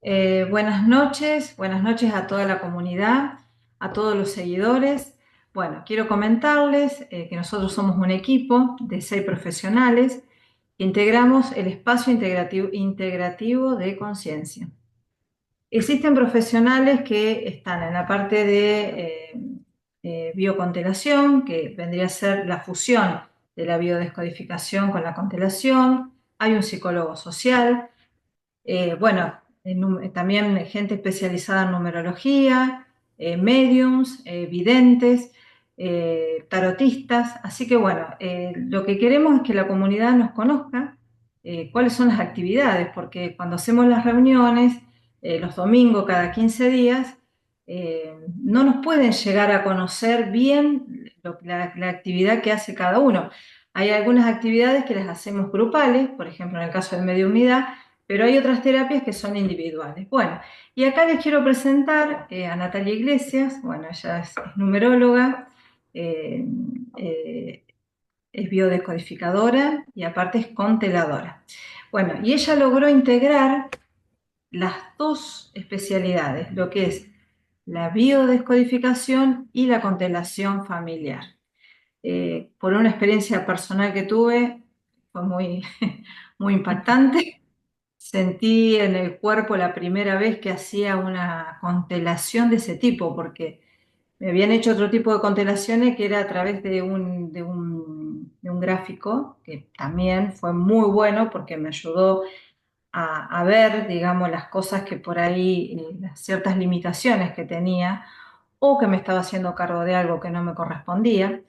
Buenas noches a toda la comunidad, a todos los seguidores. Bueno, quiero comentarles que nosotros somos un equipo de 6 profesionales que integramos el espacio integrativo de conciencia. Existen profesionales que están en la parte de bioconstelación, que vendría a ser la fusión de la biodescodificación con la constelación. Hay un psicólogo social. Bueno, también gente especializada en numerología, mediums, videntes, tarotistas. Así que bueno, lo que queremos es que la comunidad nos conozca cuáles son las actividades, porque cuando hacemos las reuniones, los domingos cada 15 días, no nos pueden llegar a conocer bien la actividad que hace cada uno. Hay algunas actividades que las hacemos grupales, por ejemplo, en el caso de mediunidad, pero hay otras terapias que son individuales. Bueno, y acá les quiero presentar a Natalia Iglesias. Bueno, ella es numeróloga, eh, eh, es biodescodificadora y aparte es consteladora. Bueno, y ella logró integrar las dos especialidades, lo que es la biodescodificación y la constelación familiar. Por una experiencia personal que tuve, fue muy, muy impactante. Sentí en el cuerpo la primera vez que hacía una constelación de ese tipo, porque me habían hecho otro tipo de constelaciones que era a través de un gráfico, que también fue muy bueno porque me ayudó a ver, digamos, las cosas que por ahí, las ciertas limitaciones que tenía o que me estaba haciendo cargo de algo que no me correspondía,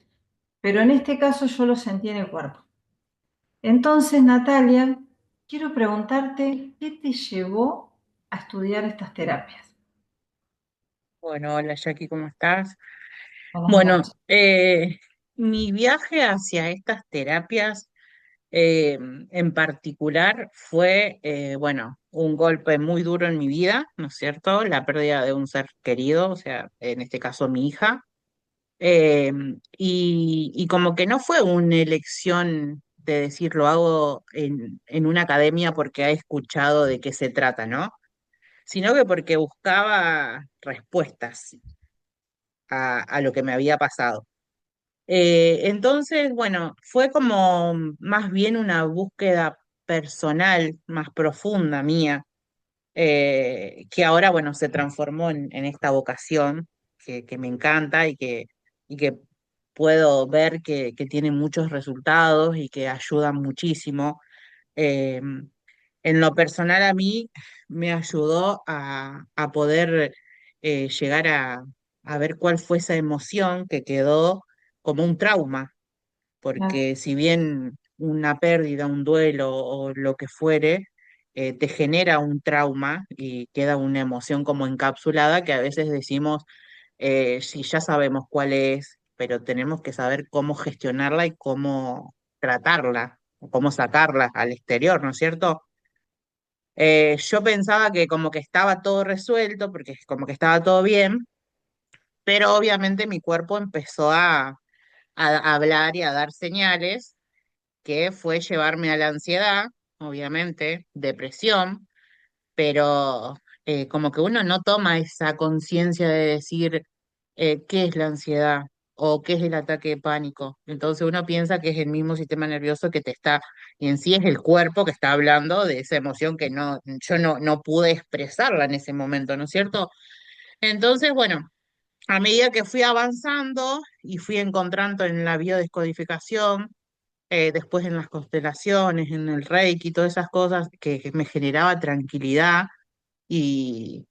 pero en este caso yo lo sentí en el cuerpo. Entonces, Natalia, quiero preguntarte, ¿qué te llevó a estudiar estas terapias? Bueno, hola Jackie, ¿cómo estás? Buenas Bueno, noches. mi viaje hacia estas terapias en particular fue, bueno, un golpe muy duro en mi vida, ¿no es cierto? La pérdida de un ser querido, o sea, en este caso mi hija. Eh, y como que no fue una elección de decir lo hago en una academia porque he escuchado de qué se trata, ¿no? Sino que porque buscaba respuestas a lo que me había pasado. Entonces, bueno, fue como más bien una búsqueda personal, más profunda mía, que ahora, bueno, se transformó en esta vocación que me encanta y que puedo ver que tiene muchos resultados y que ayudan muchísimo. Eh, en lo personal a mí me ayudó a poder llegar a ver cuál fue esa emoción que quedó como un trauma, Claro, porque si bien una pérdida, un duelo o lo que fuere, te genera un trauma y queda una emoción como encapsulada que a veces decimos, sí, ya sabemos cuál es, pero tenemos que saber cómo gestionarla y cómo tratarla, o cómo sacarla al exterior, ¿no es cierto? Yo pensaba que como que estaba todo resuelto, porque como que estaba todo bien, pero obviamente mi cuerpo empezó a hablar y a dar señales que fue llevarme a la ansiedad, obviamente, depresión, pero como que uno no toma esa conciencia de decir qué es la ansiedad o qué es el ataque de pánico. Entonces uno piensa que es el mismo sistema nervioso que te está, y en sí es el cuerpo que está hablando de esa emoción que yo no pude expresarla en ese momento, ¿no es cierto? Entonces, bueno. A medida que fui avanzando y fui encontrando en la biodescodificación, después en las constelaciones, en el Reiki, todas esas cosas que me generaba tranquilidad y,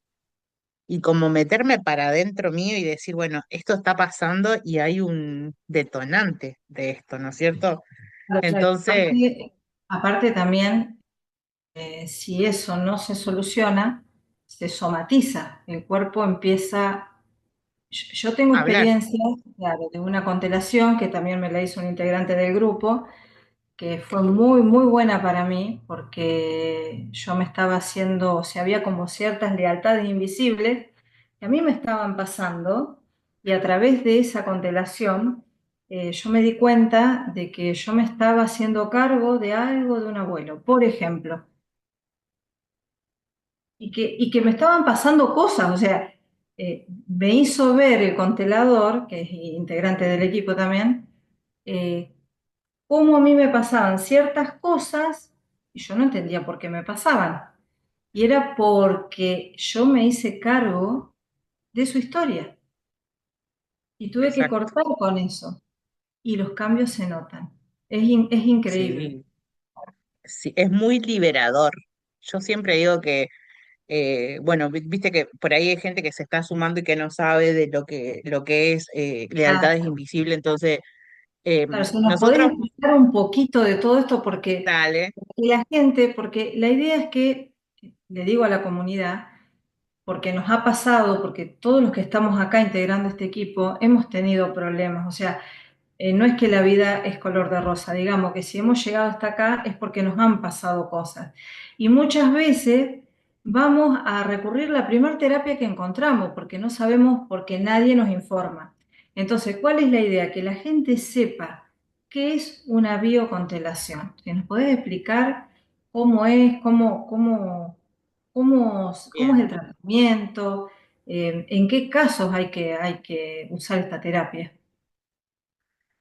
y como meterme para adentro mío y decir, bueno, esto está pasando y hay un detonante de esto, ¿no es cierto? claro. Entonces, Aparte también, si eso no se soluciona, se somatiza. El cuerpo empieza. Yo tengo hablar, experiencia, claro, de una constelación que también me la hizo un integrante del grupo, que fue muy, muy buena para mí, porque yo me estaba haciendo, o sea, había como ciertas lealtades invisibles que a mí me estaban pasando, y a través de esa constelación yo me di cuenta de que yo me estaba haciendo cargo de algo de un abuelo, por ejemplo. y que me estaban pasando cosas, o sea, me hizo ver el contelador, que es integrante del equipo también, eh, cómo a mí me pasaban ciertas cosas y yo no entendía por qué me pasaban. Y era porque yo me hice cargo de su historia y tuve que Exacto. cortar con eso y los cambios se notan. Es increíble. Sí, sí, es muy liberador. Yo siempre digo que, bueno, viste que por ahí hay gente que se está sumando y que no sabe de lo que es lealtades Exacto. invisibles. Entonces, Claro, si nos podés nosotros, explicar un poquito de todo esto, dale, porque la gente, porque la idea es que, le digo a la comunidad, porque nos ha pasado, porque todos los que estamos acá integrando este equipo hemos tenido problemas, o sea, no es que la vida es color de rosa, digamos que si hemos llegado hasta acá es porque nos han pasado cosas. Y muchas veces vamos a recurrir a la primera terapia que encontramos, porque no sabemos, porque nadie nos informa. Entonces, ¿cuál es la idea? Que la gente sepa qué es una bioconstelación. Si nos podés explicar cómo es, cómo es bien. el tratamiento, en qué casos hay que usar esta terapia.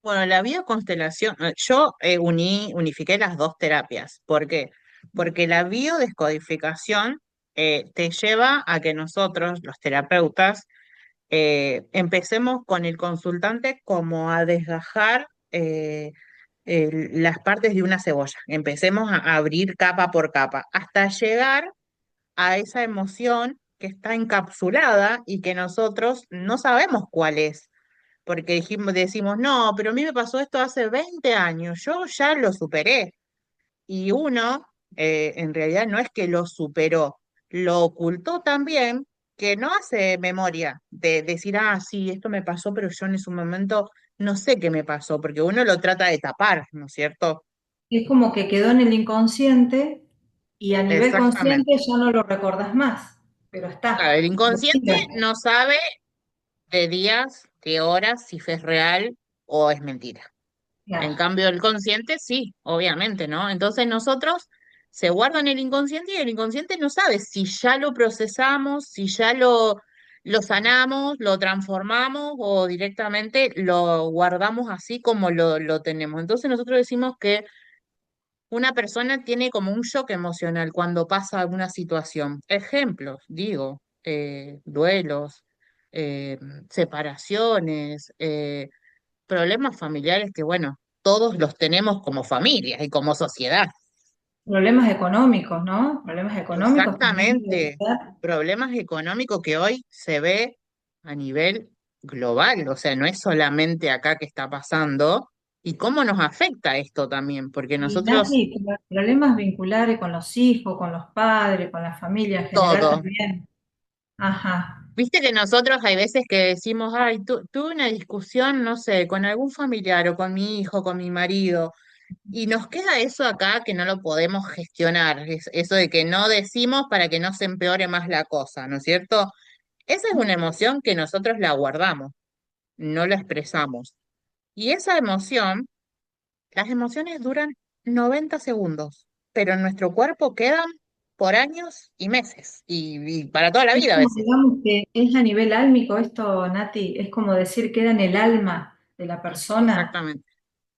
Bueno, la bioconstelación, yo unifiqué las dos terapias. ¿Por qué? Porque la biodescodificación te lleva a que nosotros, los terapeutas, empecemos con el consultante como a desgajar las partes de una cebolla. Empecemos a abrir capa por capa hasta llegar a esa emoción que está encapsulada y que nosotros no sabemos cuál es. Porque decimos, no, pero a mí me pasó esto hace 20 años, yo ya lo superé. Y uno, en realidad no es que lo superó, lo ocultó también, que no hace memoria de decir, ah, sí, esto me pasó, pero yo en ese momento no sé qué me pasó, porque uno lo trata de tapar, ¿no es cierto? Es como que quedó en el inconsciente y a nivel consciente Exactamente. ya no lo recordás más, pero Claro, está. el inconsciente no sabe de días, de horas, si es real o es mentira. En Claro. cambio, el consciente sí, obviamente, ¿no? Entonces nosotros se guarda en el inconsciente y el inconsciente no sabe si ya lo procesamos, si ya lo sanamos, lo transformamos o directamente lo guardamos así como lo tenemos. Entonces nosotros decimos que una persona tiene como un shock emocional cuando pasa alguna situación. Ejemplos, digo, duelos, eh, separaciones, problemas familiares que, bueno, todos los tenemos como familia y como sociedad. Problemas económicos, ¿no? Problemas económicos también debe Exactamente. ser. Problemas económicos que hoy se ve a nivel global, o sea, no es solamente acá que está pasando. ¿Y cómo nos afecta esto también? Porque Y nosotros, Nati, problemas vinculares con los hijos, con los padres, con la familia en general todo. también. Ajá. Viste que nosotros hay veces que decimos, ay, tuve una discusión, no sé, con algún familiar o con mi hijo, con mi marido. Y nos queda eso acá que no lo podemos gestionar, eso de que no decimos para que no se empeore más la cosa, ¿no es cierto? Esa es una emoción que nosotros la guardamos, no la expresamos. Y esa emoción, las emociones duran 90 segundos, pero en nuestro cuerpo quedan por años y meses, y para toda la Es vida a como, veces. digamos, que es a nivel álmico esto, Nati, es como decir, queda en el alma de la persona. Exactamente,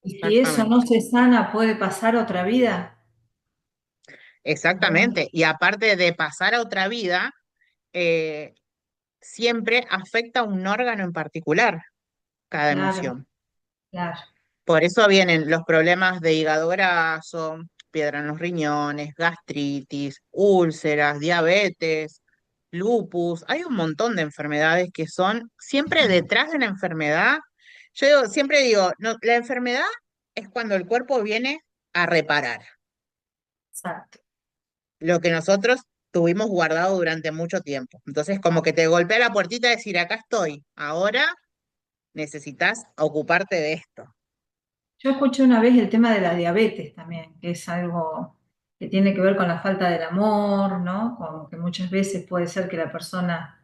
Y si eso no exactamente, se sana, puede pasar otra vida. Bueno, exactamente. Y aparte de pasar a otra vida, eh, siempre afecta a un órgano en particular cada claro, emoción. claro. Por eso vienen los problemas de hígado graso, piedra en los riñones, gastritis, úlceras, diabetes, lupus. Hay un montón de enfermedades que son siempre detrás de la enfermedad. Siempre digo, no, la enfermedad es cuando el cuerpo viene a reparar Exacto. lo que nosotros tuvimos guardado durante mucho tiempo. Entonces, como que te golpea la puertita y decir, acá estoy, ahora necesitas ocuparte de esto. Yo escuché una vez el tema de la diabetes también, que es algo que tiene que ver con la falta del amor, ¿no? Como que muchas veces puede ser que la persona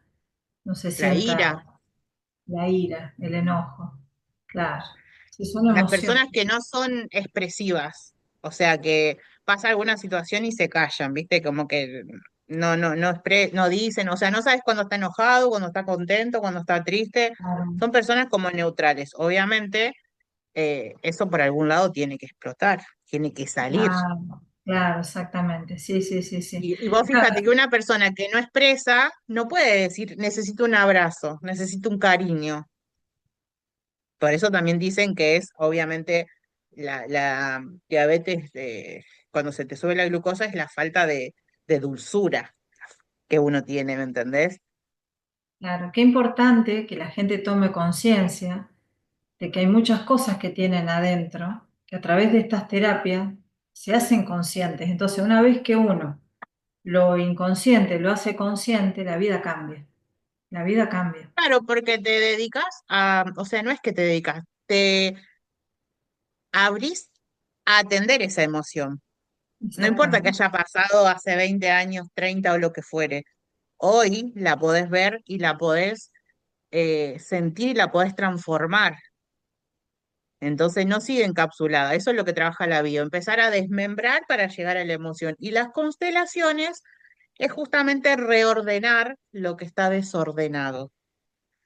no se La ira. sienta la ira, el enojo. Claro, sí, son Las emociones. personas que no son expresivas, o sea, que pasa alguna situación y se callan, ¿viste? Como que no dicen, o sea, no sabes cuándo está enojado, cuándo está contento, cuándo está triste. Claro, Son personas como neutrales. Obviamente, eso por algún lado tiene que explotar, tiene que salir. claro, claro, exactamente. Sí, sí, sí, sí. Y vos fíjate que una persona que no expresa no puede decir necesito un abrazo, necesito un cariño. Por eso también dicen que es, obviamente, la diabetes, cuando se te sube la glucosa, es la falta de dulzura que uno tiene, ¿me entendés? Claro, qué importante que la gente tome conciencia de que hay muchas cosas que tienen adentro, que a través de estas terapias se hacen conscientes. Entonces, una vez que uno lo inconsciente lo hace consciente, la vida cambia. La vida cambia. Claro, porque te dedicas a, o sea, no es que te dedicas, te abrís a atender esa emoción. No importa que Exactamente. haya pasado hace 20 años, 30 o lo que fuere, hoy la podés ver y la podés sentir y la podés transformar. Entonces no sigue encapsulada. Eso es lo que trabaja la bio, empezar a desmembrar para llegar a la emoción. Y las constelaciones es justamente reordenar lo que está desordenado.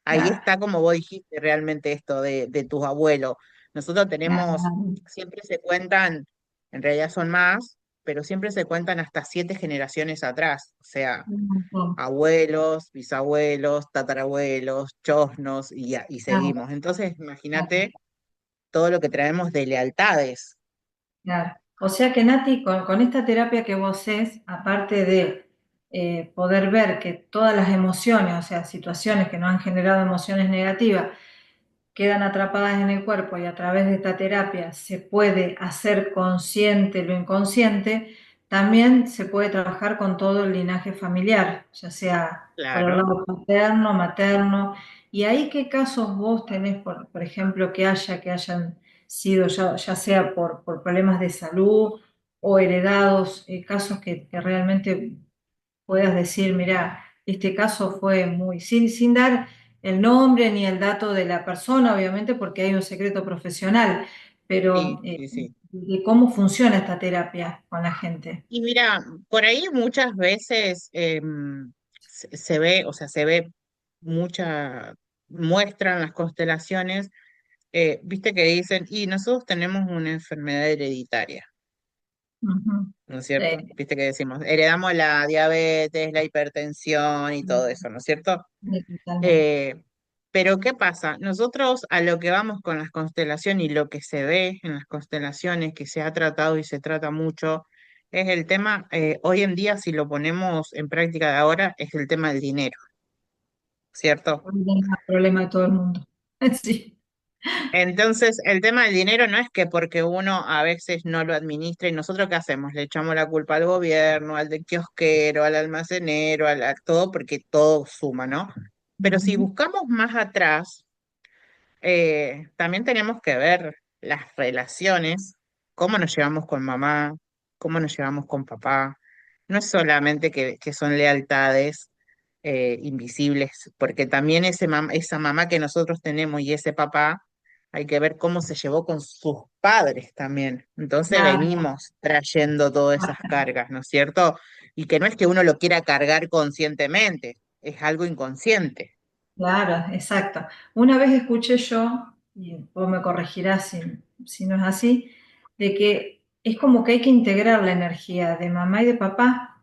Ahí Claro, está, como vos dijiste, realmente esto de tus abuelos. Nosotros tenemos, claro. siempre se cuentan, en realidad son más, pero siempre se cuentan hasta 7 generaciones atrás. O sea, Un montón. abuelos, bisabuelos, tatarabuelos, chosnos y Claro, seguimos. Entonces, claro, imagínate todo lo que traemos de lealtades. claro. O sea que Nati, con esta terapia que vos haces, aparte de poder ver que todas las emociones, o sea, situaciones que nos han generado emociones negativas, quedan atrapadas en el cuerpo y a través de esta terapia se puede hacer consciente lo inconsciente, también se puede trabajar con todo el linaje familiar, ya sea por el Claro. lado paterno, materno. ¿Y ahí qué casos vos tenés, por ejemplo, que hayan sido ya sea por problemas de salud o heredados, casos que realmente puedas decir, mira, este caso fue muy, sin dar el nombre ni el dato de la persona, obviamente, porque hay un secreto profesional, pero Sí, sí, sí. de cómo funciona esta terapia con la gente. Y mira, por ahí muchas veces se ve, o sea, se ve mucha, muestran las constelaciones, viste que dicen, y nosotros tenemos una enfermedad hereditaria, Ujú. ¿no es Sí, cierto? Viste que decimos, heredamos la diabetes, la hipertensión y todo eso, ¿no es cierto? sí, totalmente. Eh, pero ¿qué pasa? Nosotros a lo que vamos con las constelaciones y lo que se ve en las constelaciones, que se ha tratado y se trata mucho, es el tema, hoy en día, si lo ponemos en práctica de ahora, es el tema del dinero, ¿cierto? Problema de todo el mundo. Sí. Entonces, el tema del dinero no es que porque uno a veces no lo administra y nosotros ¿qué hacemos? Le echamos la culpa al gobierno, al de kiosquero, al almacenero, a todo, porque todo suma, ¿no? Pero si Ujú. buscamos más atrás, también tenemos que ver las relaciones, cómo nos llevamos con mamá, cómo nos llevamos con papá. No es solamente que son lealtades invisibles, porque también esa mamá que nosotros tenemos y ese papá, hay que ver cómo se llevó con sus padres también. Entonces Claro, venimos trayendo todas esas cargas, ¿no es cierto? Y que no es que uno lo quiera cargar conscientemente, es algo inconsciente. claro, exacto. Una vez escuché yo, y vos me corregirás si no es así, de que es como que hay que integrar la energía de mamá y de papá,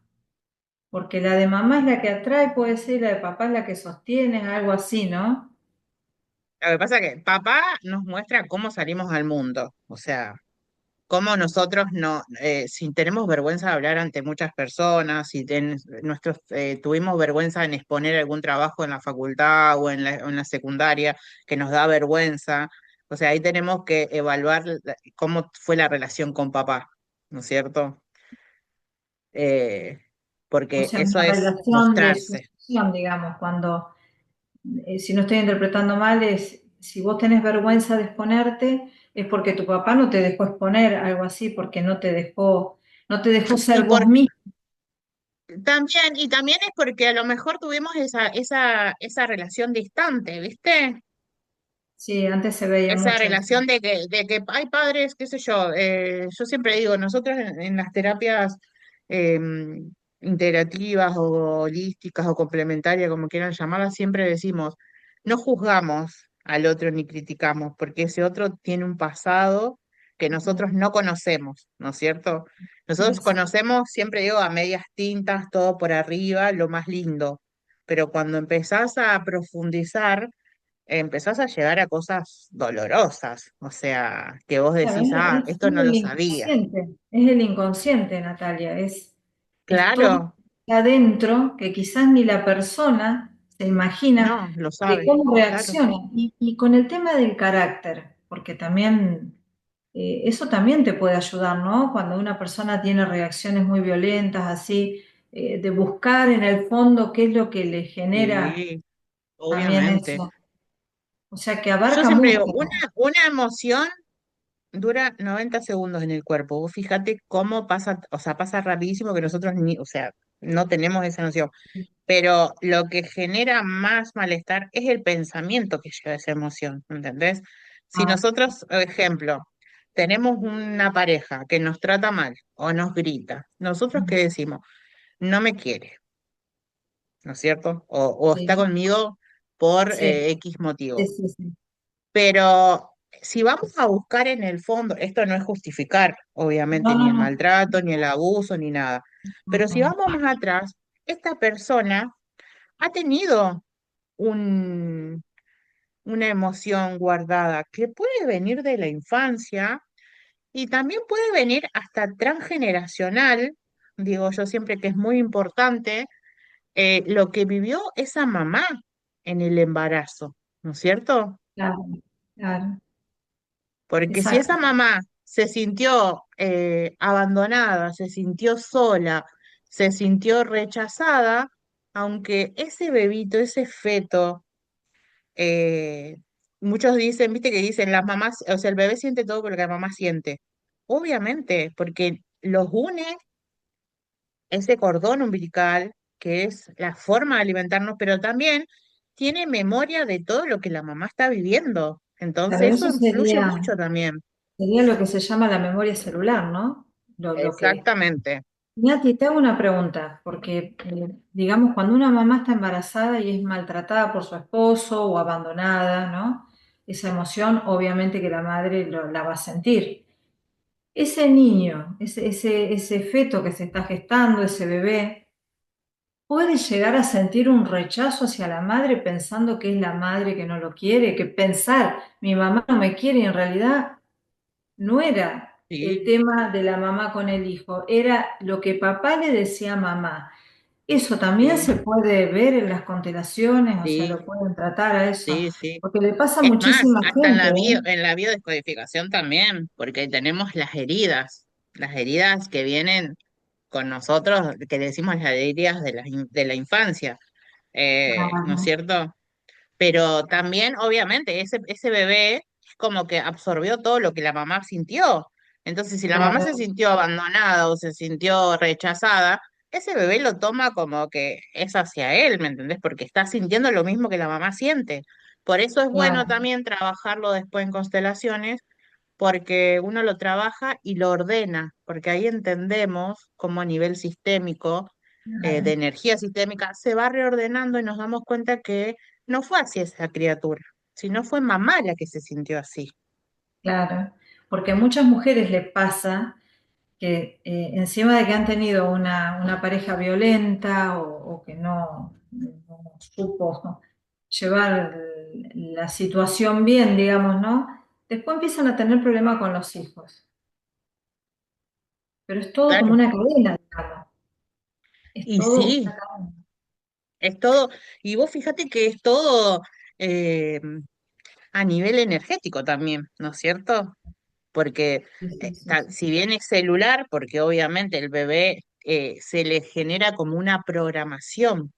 porque la de mamá es la que atrae, puede ser, y la de papá es la que sostiene, algo así, ¿no? Lo que pasa es que papá nos muestra cómo salimos al mundo, o sea, cómo nosotros no, si tenemos vergüenza de hablar ante muchas personas, si tuvimos vergüenza en exponer algún trabajo en la facultad o en la secundaria, que nos da vergüenza, o sea, ahí tenemos que evaluar cómo fue la relación con papá, ¿no es cierto? Eh, O porque sea, eso una es relación de mostrarse. sucesión, digamos, cuando, si no estoy interpretando mal, es si vos tenés vergüenza de exponerte, es porque tu papá no te dejó exponer, algo así, porque no te dejó Y ser vos mismo. también, y también es porque a lo mejor tuvimos esa relación distante, ¿viste? Sí, antes se veía Esa mucho eso. relación de que hay padres, qué sé yo, yo siempre digo, nosotros en las terapias integrativas o holísticas o complementarias, como quieran llamarlas, siempre decimos, no juzgamos al otro ni criticamos, porque ese otro tiene un pasado que nosotros no conocemos, ¿no es cierto? Nosotros Exacto. conocemos, siempre digo, a medias tintas, todo por arriba, lo más lindo, pero cuando empezás a profundizar, empezás a llegar a cosas dolorosas, o sea, que vos Claro, decís, ah, es esto no lo el sabía. inconsciente, es el inconsciente, Natalia, es todo Claro, adentro que quizás ni la persona se imagina no, lo de sabe, cómo claro. reacciona. Y con el tema del carácter, porque también eso también te puede ayudar, ¿no? Cuando una persona tiene reacciones muy violentas, así, de buscar en el fondo qué es lo que le genera Sí, también obviamente. eso. O sea, que Yo abarca siempre mucho. digo, una emoción dura 90 segundos en el cuerpo. Vos fíjate cómo pasa, o sea, pasa rapidísimo que nosotros ni, o sea, no tenemos esa noción. Pero lo que genera más malestar es el pensamiento que lleva esa emoción, ¿entendés? Si Ah, nosotros, ejemplo, tenemos una pareja que nos trata mal o nos grita, ¿nosotros qué decimos? No me quiere, ¿no es cierto? O está sí, conmigo por sí, X sí, motivo. sí, sí. Pero si vamos a buscar en el fondo, esto no es justificar, No, obviamente, ni no, el no. maltrato, ni el abuso, ni nada. Pero si Ujú. vamos más atrás, esta persona ha tenido un, una emoción guardada que puede venir de la infancia y también puede venir hasta transgeneracional. Digo yo siempre que es muy importante lo que vivió esa mamá en el embarazo, ¿no es cierto? Claro, claro, Porque si esa exacto. mamá se sintió abandonada, se sintió sola, se sintió rechazada, aunque ese bebito, ese feto, eh, muchos dicen, viste que dicen, las mamás, o sea, el bebé siente todo lo que la mamá siente. Obviamente, porque los une ese cordón umbilical, que es la forma de alimentarnos, pero también tiene memoria de todo lo que la mamá está viviendo. Claro, Entonces, eso eso influye mucho también. sería lo que se llama la memoria celular, ¿no? Lo que... Exactamente. Nati, te hago una pregunta, porque digamos, cuando una mamá está embarazada y es maltratada por su esposo o abandonada, ¿no? Esa emoción, obviamente que la madre la va a sentir. Ese niño, ese feto que se está gestando, ese bebé, puede llegar a sentir un rechazo hacia la madre pensando que es la madre que no lo quiere, que pensar, mi mamá no me quiere y en realidad no era el Sí, tema de la mamá con el hijo, era lo que papá le decía a mamá. Eso también sí, se puede ver en las constelaciones, o sea, sí, lo pueden tratar a eso, sí, sí. porque le pasa a Es más, muchísima hasta gente, ¿eh? en la biodescodificación también, porque tenemos las heridas que vienen con nosotros, que le decimos las heridas de de la infancia, ¿no es Claro, cierto? Pero también, obviamente, ese bebé es como que absorbió todo lo que la mamá sintió. Entonces, si la mamá se claro, sintió abandonada o se sintió rechazada, ese bebé lo toma como que es hacia él, ¿me entendés? Porque está sintiendo lo mismo que la mamá siente. Por eso es bueno claro, también trabajarlo después en constelaciones, porque uno lo trabaja y lo ordena, porque ahí entendemos cómo a nivel sistémico, de claro, energía sistémica, se va reordenando y nos damos cuenta que no fue así esa criatura, sino fue mamá la que se sintió así. claro. Porque a muchas mujeres les pasa que encima de que han tenido una pareja violenta o que no supo llevar la situación bien, digamos, ¿no? Después empiezan a tener problemas con los hijos. Pero es todo como Claro. una cadena, digamos. Es Y todo sí, una cadena. es todo, y vos fíjate que es todo eh, a nivel energético también, ¿no es cierto? Porque Sí, sí, sí, sí. si bien es celular, porque obviamente el bebé se le genera como una programación,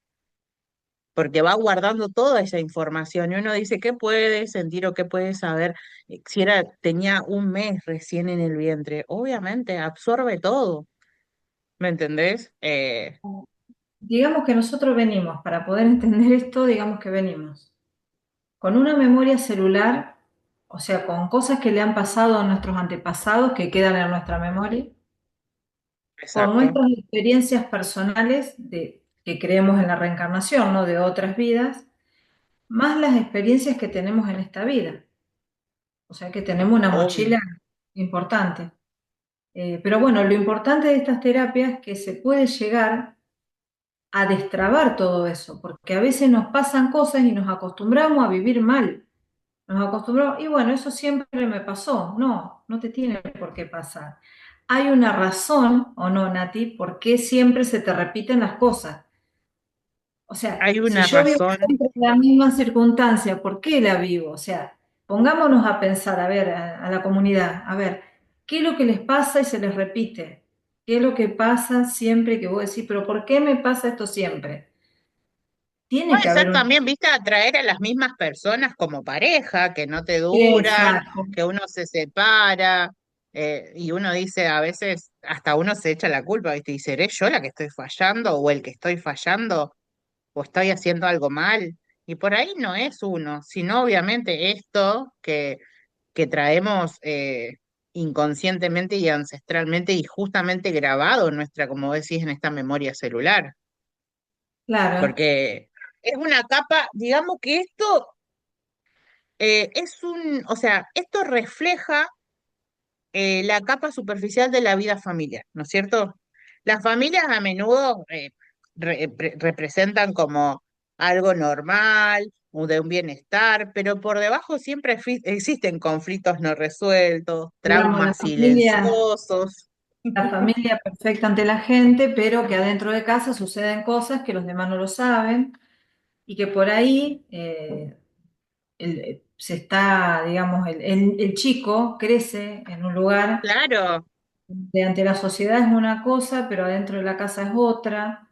porque va guardando toda esa información y uno dice, ¿qué puede sentir o qué puede saber si era, tenía un mes recién en el vientre? Obviamente absorbe todo, ¿me entendés? Digamos que nosotros venimos, para poder entender esto, digamos que venimos con una memoria celular, o sea, con cosas que le han pasado a nuestros antepasados que quedan en nuestra memoria, por exacto. nuestras experiencias personales que creemos en la reencarnación, ¿no? De otras vidas, más las experiencias que tenemos en esta vida. O sea que tenemos una Obvio. mochila importante. Pero bueno, lo importante de estas terapias es que se puede llegar a destrabar todo eso, porque a veces nos pasan cosas y nos acostumbramos a vivir mal. Nos acostumbramos, y bueno, eso siempre me pasó. No, no te tiene por qué pasar. Hay una razón, ¿o no, Nati?, por qué siempre se te repiten las cosas. O sea, Hay si una yo vivo razón. siempre la misma circunstancia, ¿por qué la vivo? O sea, pongámonos a pensar, a ver, a la comunidad, a ver, ¿qué es lo que les pasa y se les repite? ¿Qué es lo que pasa siempre que vos decís, pero ¿por qué me pasa esto siempre? Tiene Puede que haber ser un... también, viste, atraer a las mismas personas como pareja, que no te duran, Exacto, que uno se separa, y uno dice, a veces hasta uno se echa la culpa, viste, y ¿seré yo la que estoy fallando o el que estoy fallando o estoy haciendo algo mal? Y por ahí no es uno, sino obviamente esto que traemos inconscientemente y ancestralmente y justamente grabado en nuestra, como decís, en esta memoria celular. claro, Porque es una capa, digamos que esto o sea, esto refleja la capa superficial de la vida familiar, ¿no es cierto? Las familias a menudo representan como algo normal o de un bienestar, pero por debajo siempre existen conflictos no resueltos, digamos, traumas silenciosos. la familia perfecta ante la gente, pero que adentro de casa suceden cosas que los demás no lo saben y que por ahí se está, digamos, el chico crece en un lugar Claro, de ante la sociedad es una cosa, pero adentro de la casa es otra.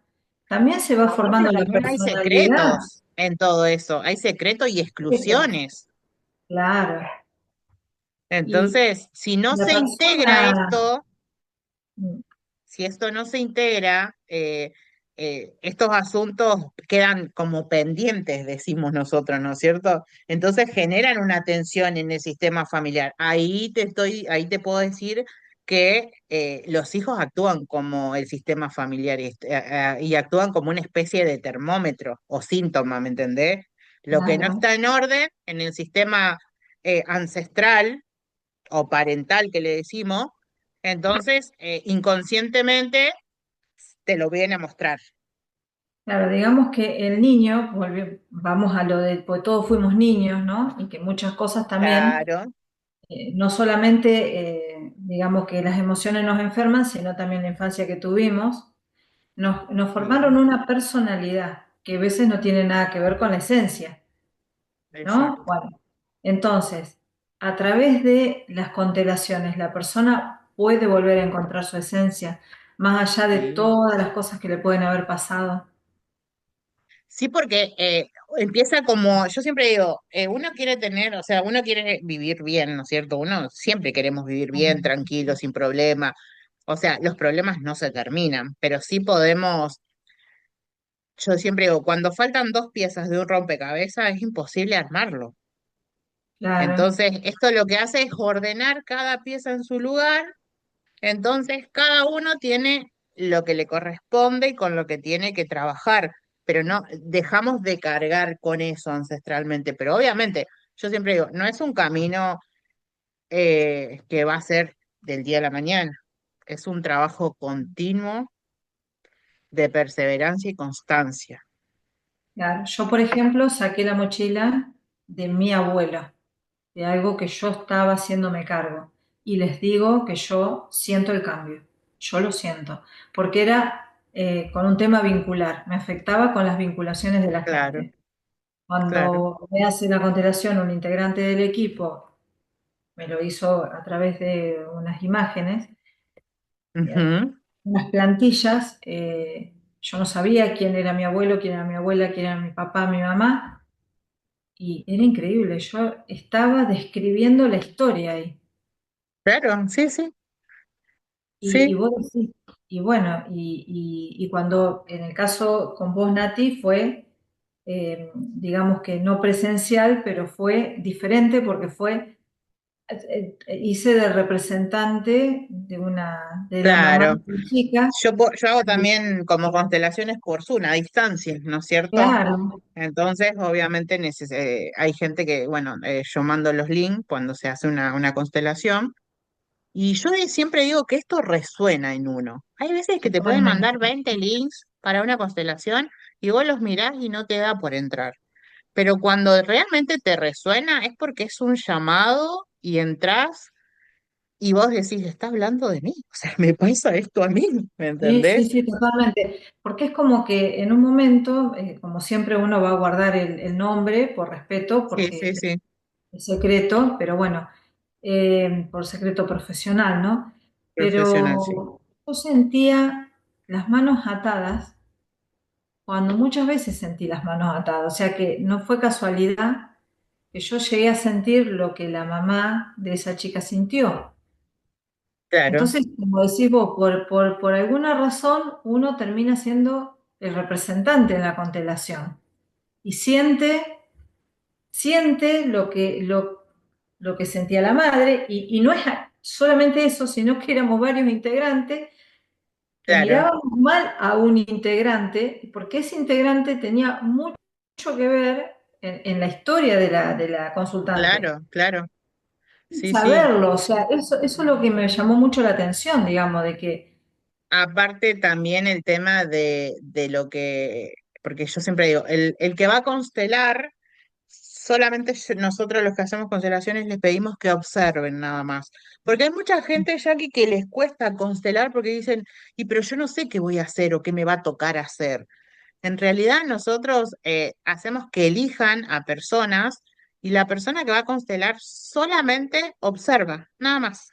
También se va obvio, formando la también hay personalidad. secretos en todo eso, hay secretos y Secretos, exclusiones. claro. Y Entonces, si no la se integra persona, esto, si esto no se integra, estos asuntos quedan como pendientes, decimos nosotros, ¿no es cierto? Entonces generan una tensión en el sistema familiar. Ahí te puedo decir que los hijos actúan como el sistema familiar y actúan como una especie de termómetro o síntoma, ¿me entendés? Lo que no claro, está en orden en el sistema ancestral o parental que le decimos, entonces inconscientemente te lo viene a mostrar. claro, digamos que el niño, vamos a lo de, pues todos fuimos niños, ¿no? Y que muchas cosas también Claro, no solamente, digamos que las emociones nos enferman, sino también la infancia que tuvimos, nos formaron sí, una personalidad que a veces no tiene nada que ver con la esencia, ¿no? exacto. Bueno, entonces, a través de las constelaciones, la persona puede volver a encontrar su esencia, más allá de Sí, todas las cosas que le pueden haber pasado. sí, porque empieza como, yo siempre digo, uno quiere tener, o sea, uno quiere vivir bien, ¿no es cierto? Uno siempre queremos vivir bien, tranquilo, sin problema. O sea, los problemas no se terminan, pero sí podemos, yo siempre digo, cuando faltan dos piezas de un rompecabezas es imposible armarlo. Claro, Entonces, esto lo que hace es ordenar cada pieza en su lugar. Entonces, cada uno tiene lo que le corresponde y con lo que tiene que trabajar, pero no dejamos de cargar con eso ancestralmente. Pero obviamente, yo siempre digo, no es un camino que va a ser del día a la mañana, es un trabajo continuo de perseverancia y constancia. claro. Yo, por ejemplo, saqué la mochila de mi abuela, de algo que yo estaba haciéndome cargo. Y les digo que yo siento el cambio, yo lo siento, porque era con un tema vincular, me afectaba con las vinculaciones de la Claro, gente. claro. Cuando me hace la constelación un integrante del equipo, me lo hizo a través de unas imágenes, Ujú. unas plantillas, yo no sabía quién era mi abuelo, quién era mi abuela, quién era mi papá, mi mamá, y era increíble, yo estaba describiendo la historia ahí. Claro, sí, sí, Y sí. vos decís, y bueno, y cuando en el caso con vos, Nati, fue, digamos que no presencial, pero fue diferente porque fue hice de representante de la mamá Claro, de mi chica. yo hago también como constelaciones por Zoom, a distancia, ¿no es cierto? Claro, Entonces, obviamente, hay gente que, bueno, yo mando los links cuando se hace una constelación. Y yo siempre digo que esto resuena en uno. Hay veces que te pueden mandar totalmente. 20 links para una constelación y vos los mirás y no te da por entrar. Pero cuando realmente te resuena es porque es un llamado y entras y vos decís, está hablando de mí. O sea, me pasa esto a mí, ¿me Sí, sí, entendés? sí, totalmente. Porque es como que en un momento, como siempre uno va a guardar el nombre por respeto, Sí, sí, porque sí, es secreto, pero bueno, por secreto profesional, ¿no? profesional, sí. Pero yo sentía las manos atadas, cuando muchas veces sentí las manos atadas, o sea que no fue casualidad que yo llegué a sentir lo que la mamá de esa chica sintió. Claro, Entonces, como decís vos, por alguna razón uno termina siendo el representante en la constelación y siente lo que sentía la madre y no es solamente eso, sino que éramos varios integrantes que claro, mirábamos mal a un integrante, porque ese integrante tenía mucho que ver en la historia de la consultante. claro, claro. Sí, sí. Saberlo, o sea, eso es lo que me llamó mucho la atención, digamos, de que, Aparte también el tema de lo que, porque yo siempre digo, el que va a constelar, solamente nosotros los que hacemos constelaciones les pedimos que observen nada más. Porque hay mucha gente, Jackie, que les cuesta constelar porque dicen, y pero yo no sé qué voy a hacer o qué me va a tocar hacer. En realidad nosotros hacemos que elijan a personas y la persona que va a constelar solamente observa, nada más.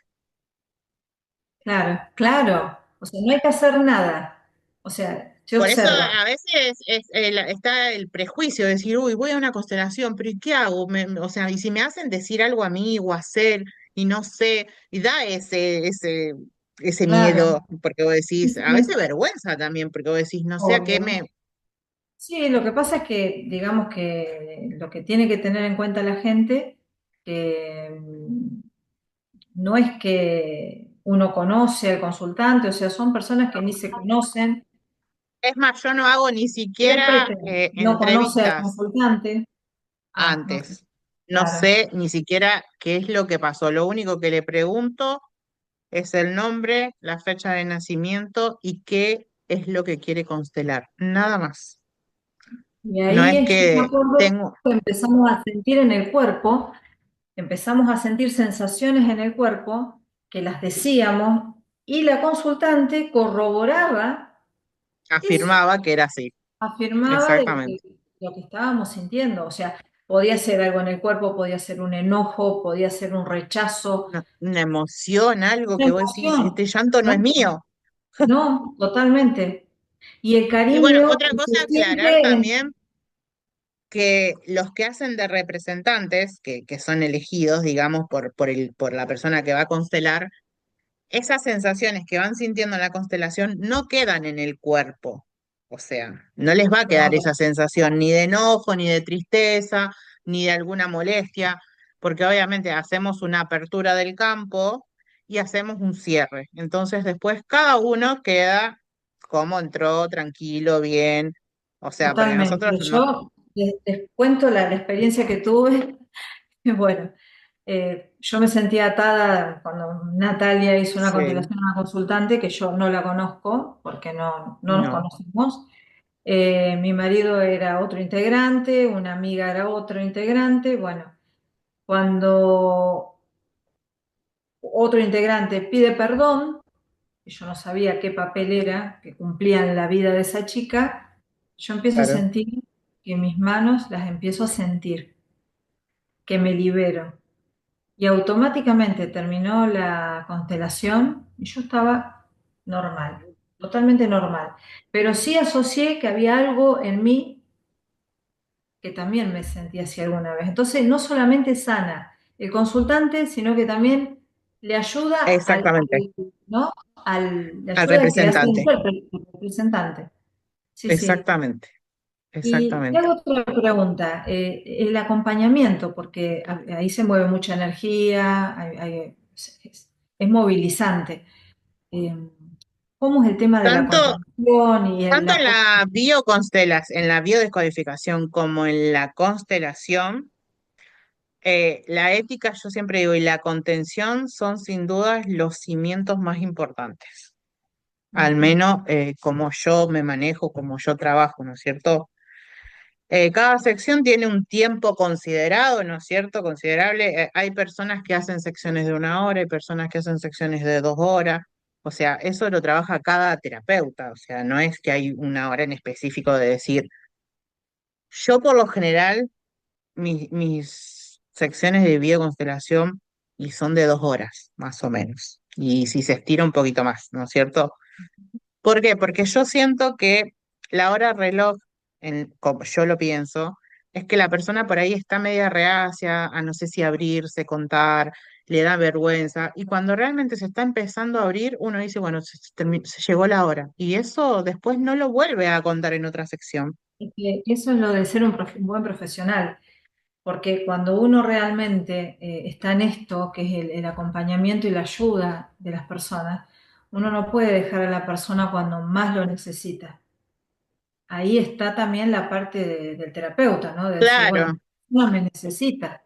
claro, claro, o sea, no hay que hacer nada, o sea, se Por eso observa. a veces está el prejuicio de decir, uy, voy a una constelación, pero ¿y qué hago? O sea, y si me hacen decir algo a mí o hacer y no sé, y da ese miedo, Claro, porque vos sí, decís, a veces sí, vergüenza también, porque vos decís, no sé a qué me... obvio. Sí, lo que pasa es que, digamos que lo que tiene que tener en cuenta la gente, que no es que uno conoce al consultante, o sea, son personas que ni se conocen, Es más, yo no hago ni siquiera intérprete no conoce al entrevistas consultante, no sé, antes. No claro. sé ni siquiera qué es lo que pasó. Lo único que le pregunto es el nombre, la fecha de nacimiento y qué es lo que quiere constelar. Nada más. Y No ahí es yo me que acuerdo tengo, que empezamos a sentir en el cuerpo, empezamos a sentir sensaciones en el cuerpo que las decíamos y la consultante corroboraba eso, afirmaba que era así. afirmaba de Exactamente. lo que estábamos sintiendo, o sea, podía ser algo en el cuerpo, podía ser un enojo, podía ser un rechazo, Una emoción, algo una que vos decís, emoción, este llanto no es ¿no? mío. No, totalmente. Y el Y bueno, cariño otra que cosa se a aclarar siente también, que los que hacen de representantes, que son elegidos, digamos, por la persona que va a constelar, esas sensaciones que van sintiendo en la constelación no quedan en el cuerpo. O sea, no les va a quedar esa sensación ni de enojo, ni de tristeza, ni de alguna molestia, porque obviamente hacemos una apertura del campo y hacemos un cierre. Entonces después cada uno queda como entró, tranquilo, bien. O sea, porque nosotros totalmente. Yo les cuento la experiencia que tuve. Bueno, yo me sentía atada cuando Natalia hizo una sí, constelación a una consultante que yo no la conozco porque no nos no, conocemos. Mi marido era otro integrante, una amiga era otro integrante. Bueno, cuando otro integrante pide perdón, y yo no sabía qué papel era que cumplía en la vida de esa chica, yo empiezo a claro, sentir que mis manos las empiezo a sentir, que me libero. Y automáticamente terminó la constelación y yo estaba normal, totalmente normal. Pero sí asocié que había algo en mí que también me sentí así alguna vez. Entonces, no solamente sana el consultante, sino que también le ayuda exactamente, ¿no? Le al ayuda al que hace el representante, intérprete, el representante. Sí, sí, exactamente. Y te exactamente. hago otra pregunta, el acompañamiento, porque ahí se mueve mucha energía, es movilizante. Eh, ¿Cómo es el tema de la Tanto, contención y el tanto en apoyo? la en la biodescodificación como en la constelación, la ética, yo siempre digo, y la contención son sin dudas los cimientos más importantes. Al Ujú. menos como yo me manejo, como yo trabajo, ¿no es cierto? Cada sección tiene un tiempo considerado, ¿no es cierto? Considerable. Hay personas que hacen secciones de 1 hora, hay personas que hacen secciones de 2 horas. O sea, eso lo trabaja cada terapeuta. O sea, no es que hay 1 hora en específico de decir, yo por lo general, mis secciones de bioconstelación y son de 2 horas, más o menos. Y si se estira un poquito más, ¿no es cierto? ¿Por qué? Porque yo siento que la hora reloj, como yo lo pienso, es que la persona por ahí está media reacia a no sé si abrirse, contar, le da vergüenza, y cuando realmente se está empezando a abrir, uno dice, bueno, se llegó la hora, y eso después no lo vuelve a contar en otra sección. Es que eso es lo de ser un buen profesional, porque cuando uno realmente está en esto, que es el acompañamiento y la ayuda de las personas, uno no puede dejar a la persona cuando más lo necesita. Ahí está también la parte del terapeuta, ¿no? De decir, bueno, Claro. no me necesita,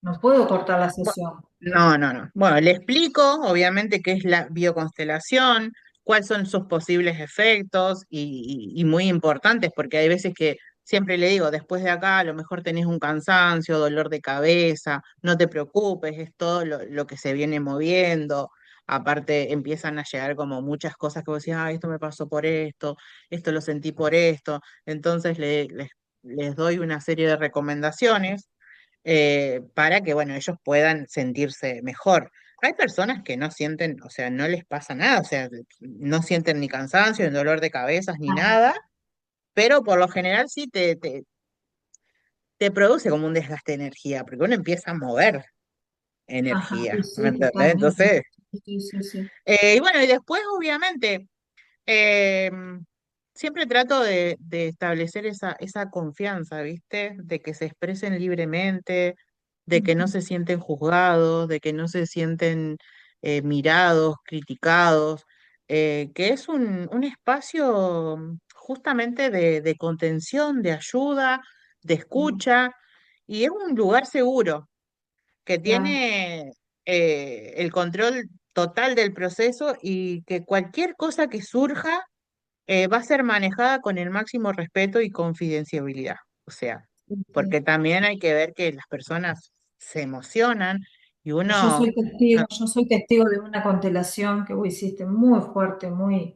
no puedo cortar la sesión. No, no, no. Bueno, le explico, obviamente, qué es la bioconstelación, cuáles son sus posibles efectos y muy importantes, porque hay veces que siempre le digo, después de acá a lo mejor tenés un cansancio, dolor de cabeza, no te preocupes, es todo lo que se viene moviendo. Aparte, empiezan a llegar como muchas cosas que vos decís, ah, esto me pasó por esto lo sentí por esto. Entonces les doy una serie de recomendaciones para que, bueno, ellos puedan sentirse mejor. Hay personas que no sienten, o sea, no les pasa nada, o sea, no sienten ni cansancio, ni dolor de cabezas, ni Ajá, nada, pero por lo general sí te produce como un desgaste de energía, porque uno empieza a mover ajá, energía, y ¿me sí, entendés? totalmente. Entonces, Sí, sí, sí. y bueno, y después, obviamente, Eh, siempre trato de establecer esa confianza, ¿viste? De que se expresen libremente, de que no Ujú. se sienten juzgados, de que no se sienten mirados, criticados, que es un espacio justamente de contención, de ayuda, de escucha, y es un lugar seguro que Claro, tiene el control total del proceso y que cualquier cosa que surja va a ser manejada con el máximo respeto y confidencialidad. O sea, sí, sí. porque también hay que ver que las personas se emocionan y uno, no, Yo soy testigo de una constelación que vos hiciste muy fuerte, muy,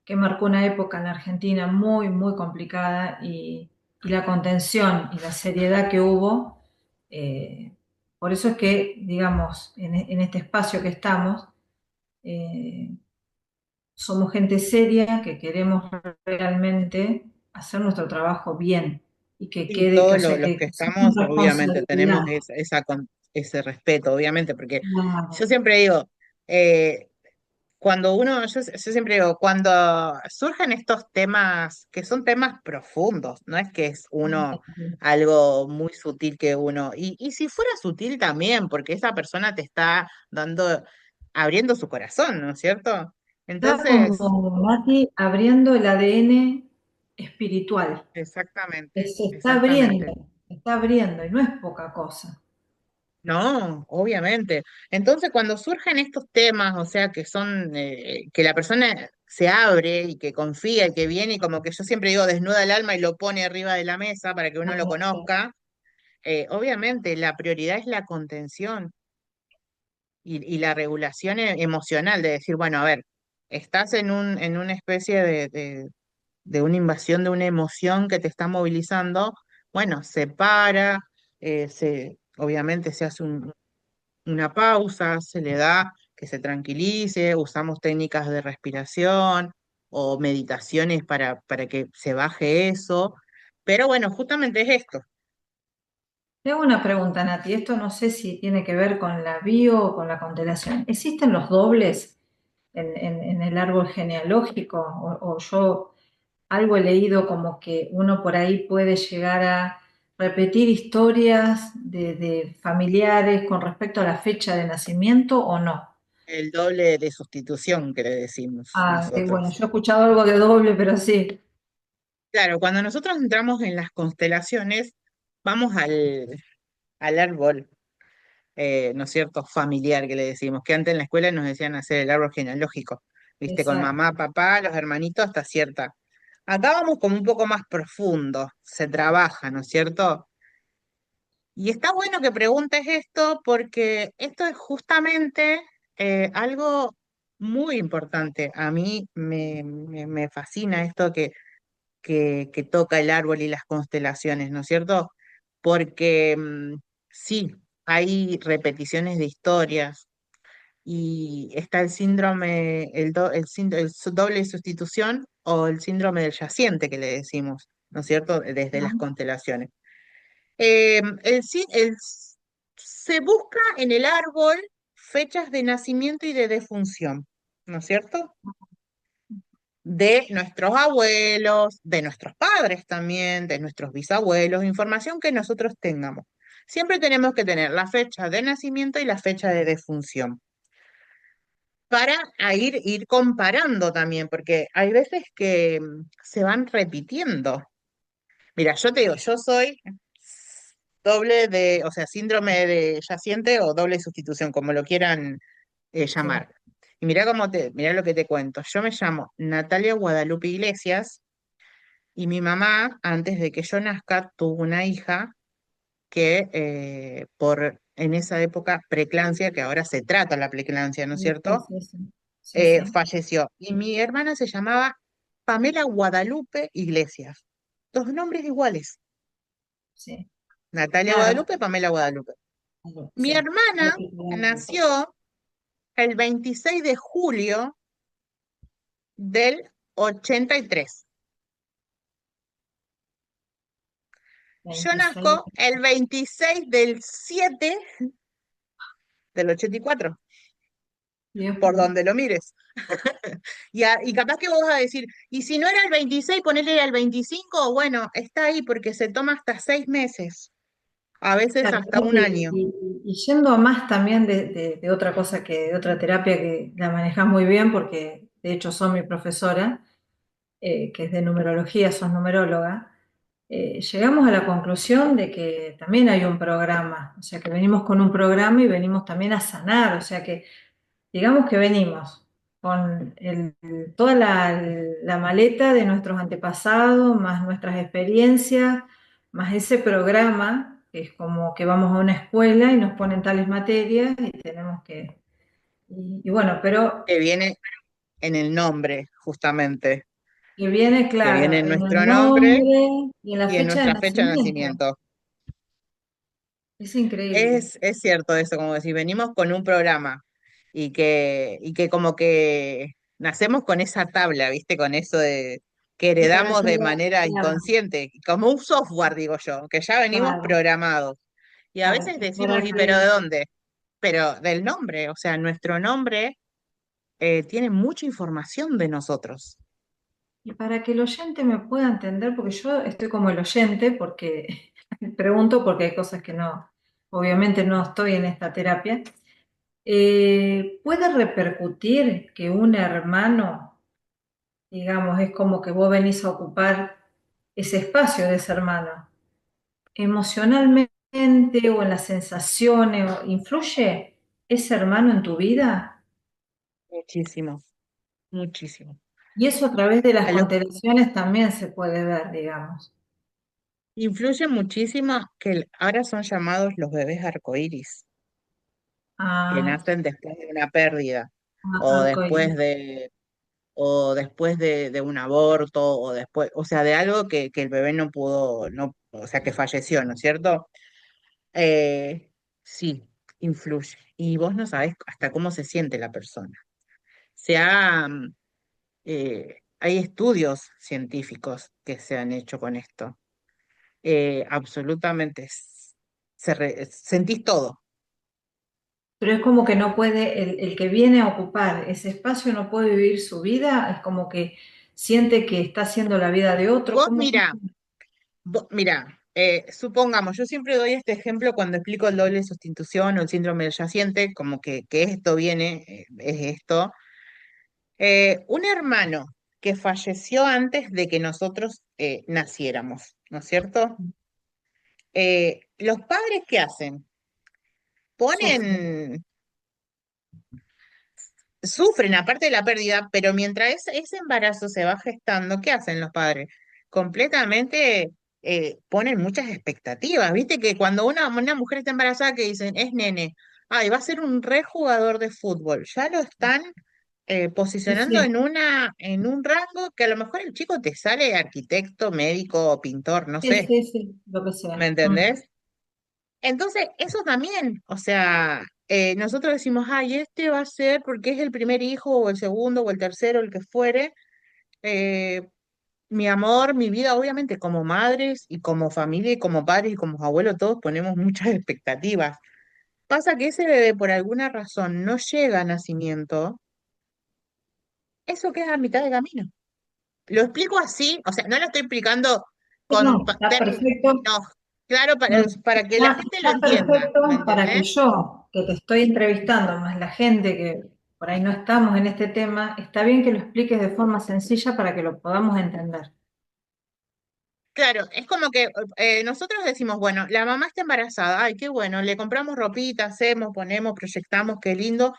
que marcó una época en la Argentina muy, muy complicada y la contención y la seriedad que hubo. eh, por eso es que, digamos, en este espacio que estamos, eh, somos gente seria que queremos realmente hacer nuestro trabajo bien y que y quede, que, o todos sea, los que que sea una estamos, obviamente, tenemos responsabilidad. ese respeto, obviamente, porque yo Claro. siempre digo, eh, cuando uno, yo siempre digo, cuando surgen estos temas, que son temas profundos, no es que es uno algo muy sutil que uno, y si fuera sutil también, porque esa persona te está dando, abriendo su corazón, ¿no es cierto? Está Entonces, como Mati abriendo el ADN espiritual. exactamente, Se exactamente. está abriendo y no es poca cosa. No, obviamente. Entonces, cuando surgen estos temas, o sea, que son, que la persona se abre y que confía y que viene y como que yo siempre digo, desnuda el alma y lo pone arriba de la mesa para que uno lo conozca, obviamente la prioridad es la contención y la regulación emocional de decir, bueno, a ver, estás en una especie de una invasión de una emoción que te está movilizando, bueno, se para, obviamente se hace una pausa, se le da que se tranquilice, usamos técnicas de respiración o meditaciones para que se baje eso. Pero bueno, justamente es esto. Te hago una pregunta, Nati. Esto no sé si tiene que ver con la bio o con la constelación. ¿Existen los dobles en el árbol genealógico? O yo algo he leído como que uno por ahí puede llegar a repetir historias de familiares con respecto a la fecha de nacimiento o no. El doble de sustitución que le decimos Ah, bueno, nosotros. yo he escuchado algo de doble, pero sí, Claro, cuando nosotros entramos en las constelaciones, vamos al árbol, ¿no es cierto?, familiar que le decimos, que antes en la escuela nos decían hacer el árbol genealógico, ¿viste? Con exacto. mamá, papá, los hermanitos hasta cierta. Acá vamos como un poco más profundo, se trabaja, ¿no es cierto? Y está bueno que preguntes esto porque esto es justamente algo muy importante. A mí me fascina esto que toca el árbol y las constelaciones, ¿no es cierto? Porque sí, hay repeticiones de historias y está el síndrome, doble sustitución o el síndrome del yaciente que le decimos, ¿no es cierto? Desde las constelaciones. Se busca en el árbol fechas de nacimiento y de defunción, ¿no es cierto? De nuestros abuelos, de nuestros padres también, de nuestros bisabuelos, información que nosotros tengamos. Siempre tenemos que tener la fecha de nacimiento y la fecha de defunción para ir comparando también, porque hay veces que se van repitiendo. Mira, yo te digo, yo soy doble de, o sea, síndrome de yaciente o doble sustitución, como lo quieran Sí. llamar. Y mira lo que te cuento. Yo me llamo Natalia Guadalupe Iglesias y mi mamá, antes de que yo nazca, tuvo una hija que por en esa época preeclampsia, que ahora se trata la preeclampsia, ¿no es Sí, sí, cierto? sí, sí. Sí, sí, Falleció. Y mi hermana se llamaba Pamela Guadalupe Iglesias. Dos nombres iguales. sí. Natalia Claro, Guadalupe, Pamela Guadalupe. Mi sí. hermana nació el 26 de julio del 83. Yo 26. nazco el 26 del 7 del 84, Dios por mío. donde lo mires. Y capaz que vos vas a decir, y si no era el 26, ponele el 25, bueno, está ahí porque se toma hasta 6 meses, a veces Claro, hasta un año. y yendo a más también de otra cosa de otra terapia que la manejas muy bien, porque de hecho sos mi profesora, que es de numerología, sos numeróloga, llegamos a la conclusión de que también hay un programa, o sea que venimos con un programa y venimos también a sanar, o sea que digamos que venimos con toda la maleta de nuestros antepasados, más nuestras experiencias, más ese programa, que es como que vamos a una escuela y nos ponen tales materias y tenemos que... Y bueno, pero Que viene en el nombre, justamente, que viene que viene claro en en nuestro el nombre nombre y en la y en fecha de nuestra fecha de nacimiento. nacimiento. Es increíble. Es cierto eso, como decir, venimos con un programa y que como que nacemos con esa tabla, ¿viste? Con eso de que Y para heredamos de yo, manera claro, inconsciente, como un software, digo yo, que ya venimos claro, programados. Y a claro. veces Y decimos, ¿y pero de dónde? Pero del nombre, o sea, nuestro nombre tiene mucha información de nosotros. para que el oyente me pueda entender, porque yo estoy como el oyente, porque pregunto porque hay cosas que no, obviamente no estoy en esta terapia. ¿Puede repercutir que un hermano, digamos, es como que vos venís a ocupar ese espacio de ese hermano? ¿Emocionalmente o en las sensaciones, influye ese hermano en tu vida? Muchísimo, muchísimo. Y eso a través de las A lo constelaciones también se puede ver, digamos. influye muchísimo que ahora son llamados los bebés arcoíris, que Ah, nacen después de una pérdida o arcoíris. después de un aborto o después, o sea, de algo que el bebé no pudo, no, o sea, que falleció, ¿no es cierto? Sí, influye. Y vos no sabés hasta cómo se siente la persona. Hay estudios científicos que se han hecho con esto. Absolutamente. Sentís todo. Pero es como que no puede, el que viene a ocupar ese espacio no puede vivir su vida, es como que siente que está haciendo la vida de otro. Vos ¿Cómo? mirá, mira, supongamos, yo siempre doy este ejemplo cuando explico el doble sustitución o el síndrome del yaciente, como que esto viene, es esto. Un hermano que falleció antes de que nosotros naciéramos, ¿no es cierto? Los padres, ¿qué hacen? Sufre. Ponen, sufren aparte de la pérdida, pero mientras ese embarazo se va gestando, ¿qué hacen los padres? Completamente ponen muchas expectativas. Viste que cuando una mujer está embarazada que dicen, es nene, ay, va a ser un re jugador de fútbol, ya lo están Sí, posicionando sí, en un rango que a lo mejor el chico te sale arquitecto, médico, pintor, no sí, sé, sí, sí, lo que ¿me sea. entendés? Entonces, eso también, o sea, nosotros decimos, ay, este va a ser porque es el primer hijo, o el segundo, o el tercero, el que fuere. eh, Mi amor, mi vida, obviamente, como madres y como familia y como padres y como abuelos, todos ponemos muchas expectativas. Pasa que ese bebé, por alguna razón, no llega a nacimiento, eso queda a mitad de camino. Lo explico así, o sea, no lo estoy explicando Sí, con no, está términos perfecto. claro para que la gente lo Está entienda, ¿me perfecto para que entendés? yo, que te estoy entrevistando, más la gente que por ahí no estamos en este tema, está bien que lo expliques de forma sencilla para que lo podamos entender. Claro, es como que nosotros decimos, bueno, la mamá está embarazada, ay, qué bueno, le compramos ropita, hacemos, ponemos, proyectamos, qué lindo.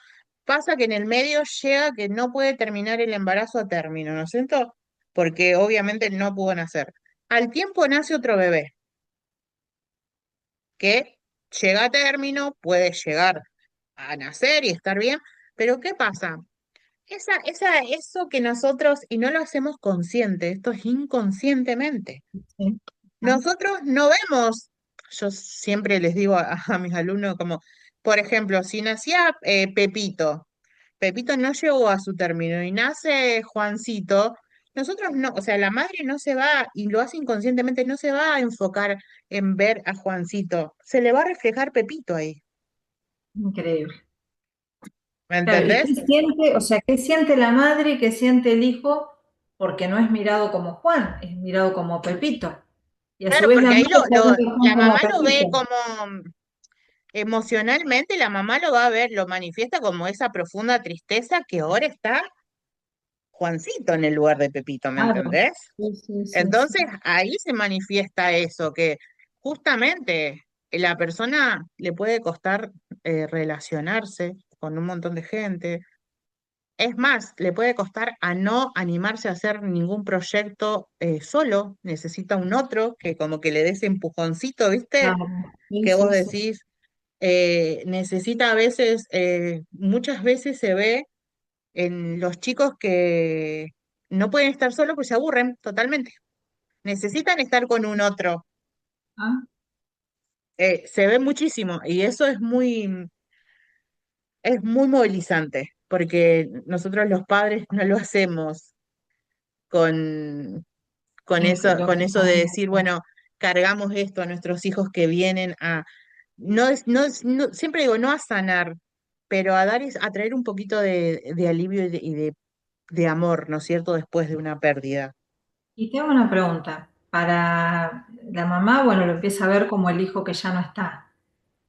Pasa que en el medio llega que no puede terminar el embarazo a término, ¿no es cierto? Porque obviamente no pudo nacer. Al tiempo nace otro bebé que llega a término, puede llegar a nacer y estar bien, pero ¿qué pasa? Eso que nosotros, y no lo hacemos consciente, esto es inconscientemente. ¿Sí? ¿Ah? Nosotros no vemos, yo siempre les digo a mis alumnos como, por ejemplo, si nacía Pepito, Pepito no llegó a su término y nace Juancito, nosotros no, o sea, la madre no se va, y lo hace inconscientemente, no se va a enfocar en ver a Juancito, se le va a reflejar Pepito ahí, Increíble. ¿me Claro, ¿y qué entendés? siente, o sea, qué siente la madre y qué siente el hijo? Porque no es mirado como Juan, es mirado como Pepito. Y a su Claro, vez porque la ahí madre está viendo a Juan la como mamá lo ve Pepito. como, emocionalmente, la mamá lo va a ver, lo manifiesta como esa profunda tristeza que ahora está Juancito en el lugar de Pepito, ¿me Claro. entendés? Sí, sí, sí, sí. Entonces ahí se manifiesta eso, que justamente la persona le puede costar relacionarse con un montón de gente. Es más, le puede costar a no animarse a hacer ningún proyecto solo, necesita un otro que como que le dé ese empujoncito, ¿viste? Claro. Sí, Que vos sí, sí. decís, necesita a veces, muchas veces se ve en los chicos que no pueden estar solos pues se aburren totalmente. Necesitan estar con un otro. Ah, Se ve muchísimo y eso es muy movilizante, porque nosotros los padres no lo hacemos con, con eso de lógicamente. decir, bueno, cargamos esto a nuestros hijos que vienen a, no, siempre digo, no a sanar, pero a dar, a traer un poquito de alivio de amor, ¿no es cierto?, después de una pérdida. Y te hago una pregunta. Para la mamá, bueno, lo empieza a ver como el hijo que ya no está.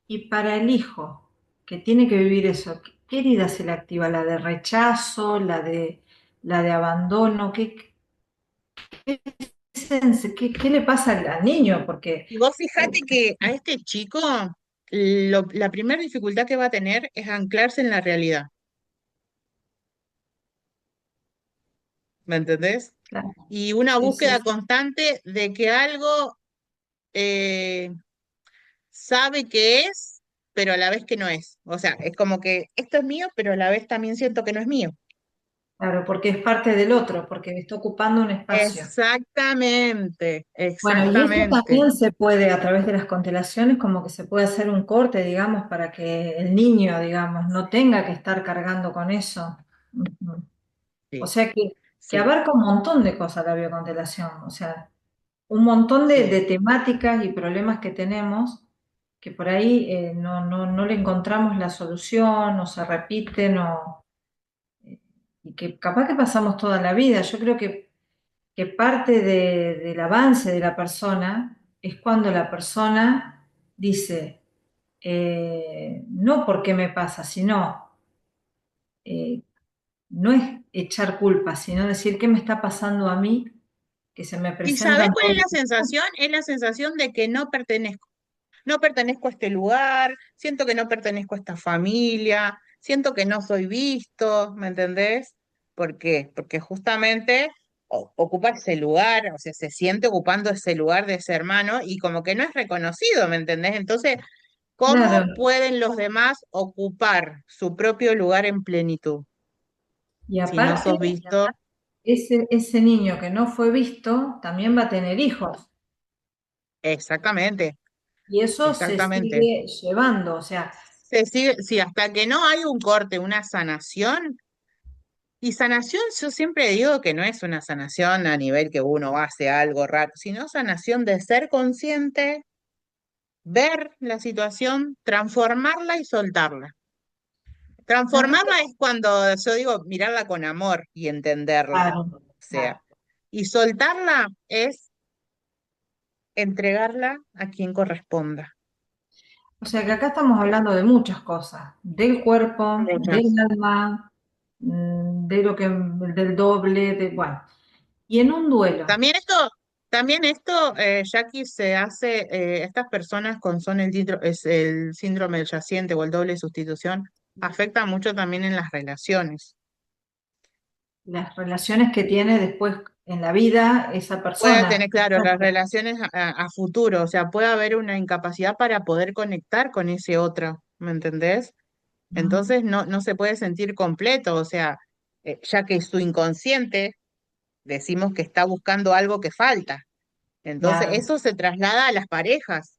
Y para el hijo que tiene que vivir eso, ¿qué herida se le activa? ¿La de rechazo? La de abandono? ¿Qué le pasa al niño? Porque, Y vos fijate que a este chico la primera dificultad que va a tener es anclarse en la realidad, ¿me entendés? claro, Y una sí, sí, búsqueda sí. constante de que algo eh, sabe que es, pero a la vez que no es. O sea, es como que esto es mío, pero a la vez también siento que no es mío. Claro, porque es parte del otro, porque está ocupando un espacio. Exactamente, Bueno, y esto exactamente. también se puede, a través de las constelaciones, como que se puede hacer un corte, digamos, para que el niño, digamos, no tenga que estar cargando con eso. Ujú. O Sí, sea que sí, abarca un montón de cosas la bioconstelación, o sea, un montón de sí. temáticas y problemas que tenemos que por ahí no le encontramos la solución, o se repiten, y que capaz que pasamos toda la vida. Yo creo que que parte del avance de la persona es cuando la persona dice, no por qué me pasa, sino, eh, no es echar culpa, sino decir qué me está pasando a mí, que se me ¿Y sabes presentan cuál es todos la estos casos. sensación? Es la sensación de que no pertenezco. No pertenezco a este lugar, siento que no pertenezco a esta familia, siento que no soy visto, ¿me entendés? ¿Por qué? Porque justamente ocupa ese lugar, o sea, se siente ocupando ese lugar de ese hermano y como que no es reconocido, ¿me entendés? Entonces, Claro, ¿cómo pueden los demás ocupar su propio lugar en plenitud y si no aparte, sos visto? ese niño que no fue visto también va a tener hijos. Exactamente, Y eso se exactamente. sigue llevando, o sea, Se sigue, sí, hasta que no hay un corte, una sanación. Y sanación, yo siempre digo que no es una sanación a nivel que uno hace algo raro, sino sanación de ser consciente, ver la situación, transformarla y soltarla. Natalia, Transformarla es cuando yo digo mirarla con amor y entenderla, claro, o sea, claro. y soltarla es entregarla a quien corresponda. O sea que acá estamos hablando de muchas cosas, del cuerpo, del Muchas. alma, de lo que, del doble, bueno. Y en un duelo, También esto, Jackie, se hace, estas personas con son es el síndrome del yaciente o el doble sustitución, afecta mucho también en las relaciones. las relaciones que tiene después en la vida esa Puede tener, persona. claro, las relaciones a futuro, o sea, puede haber una incapacidad para poder conectar con ese otro, ¿me entendés? Ujú. Entonces no se puede sentir completo, o sea, ya que su inconsciente decimos que está buscando algo que falta. Entonces, Claro, eso se traslada a las parejas.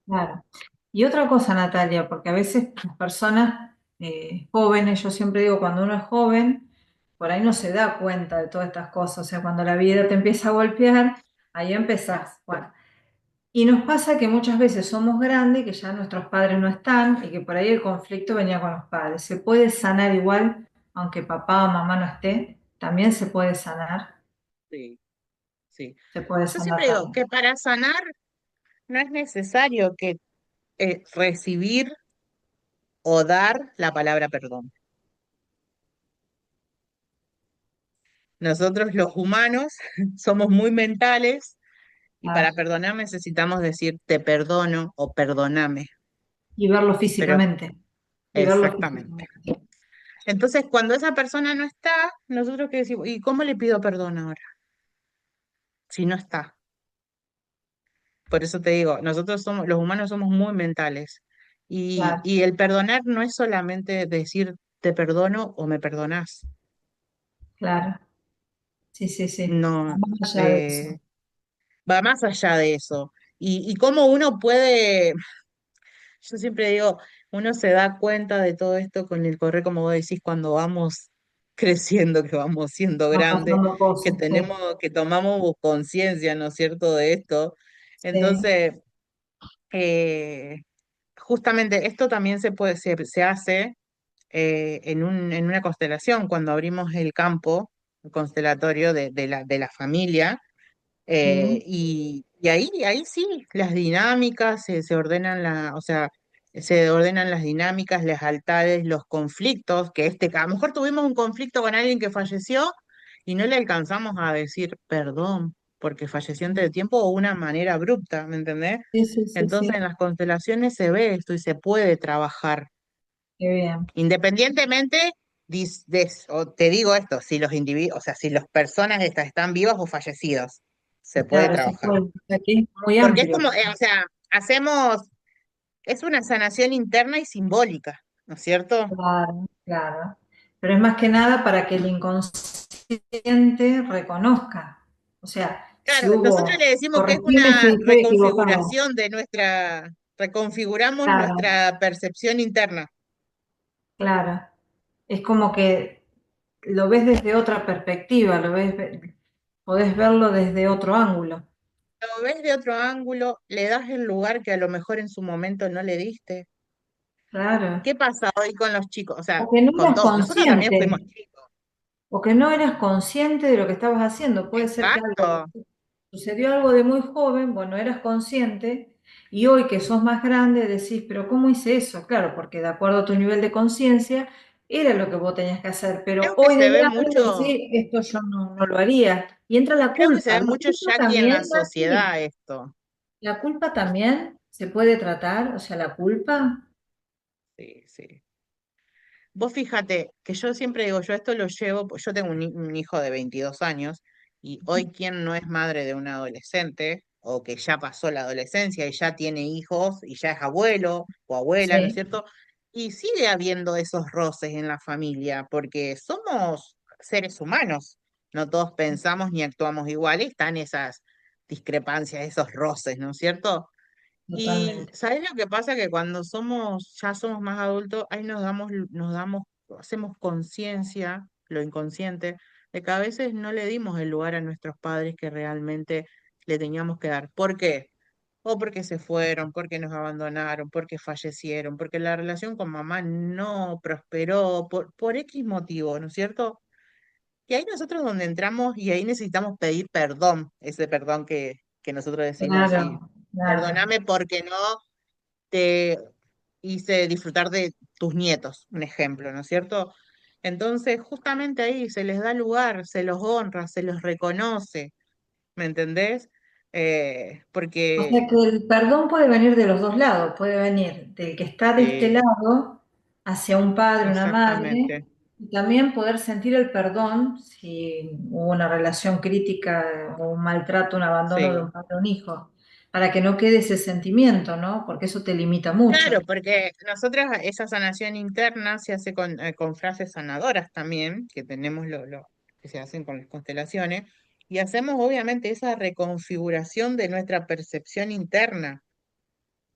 claro. Y otra cosa, Natalia, porque a veces las personas jóvenes, yo siempre digo, cuando uno es joven, por ahí no se da cuenta de todas estas cosas, o sea, cuando la vida te empieza a golpear, ahí empezás. Bueno, y nos pasa que muchas veces somos grandes, que ya nuestros padres no están y que por ahí el conflicto venía con los padres. Se puede sanar igual, aunque papá o mamá no esté, también Sí, sí. se puede Yo sanar siempre digo también. que para sanar no es necesario que recibir o dar la palabra perdón. Nosotros los humanos somos muy mentales y para Ah, perdonar necesitamos decir te perdono o perdóname, y verlo pero físicamente, y verlo exactamente. físicamente. Entonces, cuando esa persona no está, nosotros qué decimos, ¿y cómo le pido perdón ahora? Si no está. Por eso te digo, nosotros somos, los humanos somos muy mentales. Claro, Y el perdonar no es solamente decir te perdono o me perdonás. claro. Sí, sí, sí. No, Más allá de eh, eso. va más allá de eso. Y cómo uno puede, yo siempre digo, uno se da cuenta de todo esto con el correr, como vos decís, cuando vamos creciendo, que vamos siendo Van grandes, pasando que cosas, sí, tenemos, que tomamos conciencia, ¿no es cierto?, de esto. sí. Entonces, eh, justamente esto también se hace en una constelación, cuando abrimos el campo constelatorio de la familia, Sí. y ahí sí, las dinámicas se ordenan, o sea, se ordenan las dinámicas, las altades, los conflictos, a lo mejor tuvimos un conflicto con alguien que falleció y no le alcanzamos a decir perdón, porque falleció antes de tiempo o una manera abrupta, ¿me entendés? Sí, sí, sí, Entonces en sí. las constelaciones se ve esto y se puede trabajar. Qué bien. Independientemente, o te digo esto, si los individuos, o sea, si las personas estas están vivas o fallecidos, se puede Claro, se trabajar. puede. O sea, que es muy Porque es amplio. como, o sea, es una sanación interna y simbólica, ¿no es cierto? Claro, claro. Pero es más que nada para que el inconsciente reconozca. O sea, si Claro, nosotros le hubo, decimos que es corregime una si estoy equivocado. reconfiguración reconfiguramos Claro, nuestra percepción interna. claro. Es como que lo ves desde otra perspectiva, podés verlo desde otro ángulo. Lo ves de otro ángulo, le das el lugar que a lo mejor en su momento no le diste. Claro. ¿Qué pasa hoy con los chicos? O sea, Porque no con eras todos. Nosotros también fuimos consciente. chicos. o que no eras consciente de lo que estabas haciendo. Puede ser que algo Exacto. sucedió algo de muy joven, bueno, eras consciente y hoy que sos más grande decís, pero ¿cómo hice eso? Claro, porque de acuerdo a tu nivel de conciencia era lo que vos tenías que hacer, pero Creo que hoy de se ve grande mucho, decís, esto yo no lo haría. Y entra la creo que se ve culpa. La mucho culpa ya aquí en la también, Mati, sociedad esto. la culpa también se puede tratar, o sea, la culpa. Sí, sí. Vos fíjate que yo siempre digo, yo esto lo llevo, pues yo tengo un hijo de 22 años y hoy quién no es madre de un adolescente o que ya pasó la adolescencia y ya tiene hijos y ya es abuelo o abuela, ¿no es Sí, cierto? Y sigue habiendo esos roces en la familia porque somos seres humanos, no todos pensamos ni actuamos igual y están esas discrepancias, esos roces, ¿no es cierto? Y totalmente. ¿sabes lo que pasa? Que cuando ya somos más adultos, ahí hacemos conciencia, lo inconsciente, de que a veces no le dimos el lugar a nuestros padres que realmente le teníamos que dar. ¿Por qué? O porque se fueron, porque nos abandonaron, porque fallecieron, porque la relación con mamá no prosperó, por X motivo, ¿no es cierto? Y ahí nosotros donde entramos y ahí necesitamos pedir perdón, ese perdón que nosotros decimos y Claro, claro. perdóname porque no te hice disfrutar de tus nietos, un ejemplo, ¿no es cierto? Entonces, justamente ahí se les da lugar, se los honra, se los reconoce, ¿me entendés? O sea Porque, que el perdón puede venir de los dos lados, puede venir del que está de este sí, lado hacia un padre, una madre, exactamente, y también poder sentir el perdón si hubo una relación crítica o un maltrato, un abandono de sí. un padre o un hijo, para que no quede ese sentimiento, ¿no? Porque eso te limita mucho. Claro, porque nosotros esa sanación interna se hace con frases sanadoras también, que tenemos lo que se hacen con las constelaciones, y hacemos obviamente esa reconfiguración de nuestra percepción interna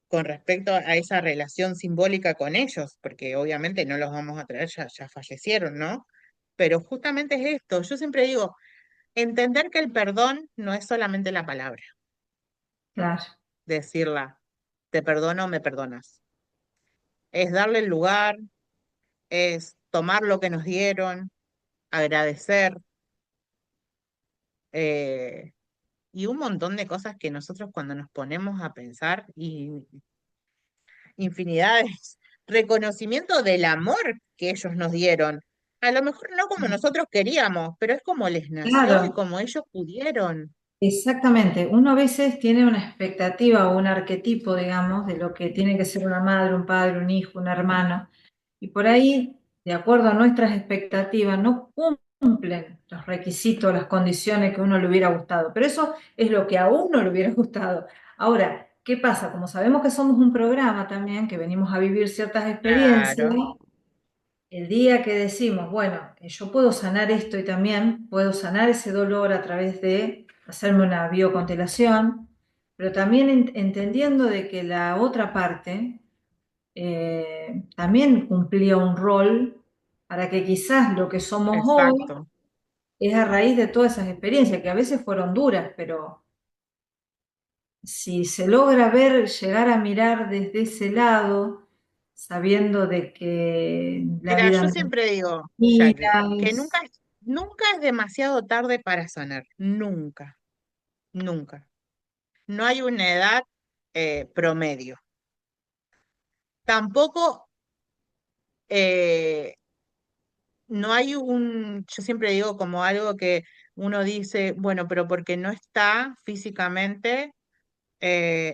con respecto a esa relación simbólica con ellos, porque obviamente no los vamos a traer, ya fallecieron, ¿no? Pero justamente es esto, yo siempre digo, entender que el perdón no es solamente la palabra, Claro. decirla, te perdono, me perdonas. Es darle el lugar, es tomar lo que nos dieron, agradecer, eh, y un montón de cosas que nosotros cuando nos ponemos a pensar, y infinidades, reconocimiento del amor que ellos nos dieron. A lo mejor no como nosotros queríamos, pero es como les nació y Claro, como ellos pudieron. exactamente. Uno a veces tiene una expectativa o un arquetipo, digamos, de lo que tiene que ser una madre, un padre, un hijo, un hermano. Y por ahí, de acuerdo a nuestras expectativas, no cumplen los requisitos, las condiciones que uno le hubiera gustado. Pero eso es lo que a uno le hubiera gustado. Ahora, ¿qué pasa? Como sabemos que somos un programa también, que venimos a vivir ciertas experiencias, Claro, el día que decimos, bueno, yo puedo sanar esto y también puedo sanar ese dolor a través de hacerme una bioconstelación, pero también entendiendo de que la otra parte también cumplía un rol para que quizás lo que somos hoy exacto. es a raíz de todas esas experiencias, que a veces fueron duras, pero si se logra ver, llegar a mirar desde ese lado, sabiendo de que la Mira, vida yo no siempre digo, es Jackie, vida, que nunca es demasiado tarde para sanar. Nunca, nunca. No hay una edad promedio. Tampoco eh, no hay yo siempre digo como algo que uno dice, bueno, pero porque no está físicamente,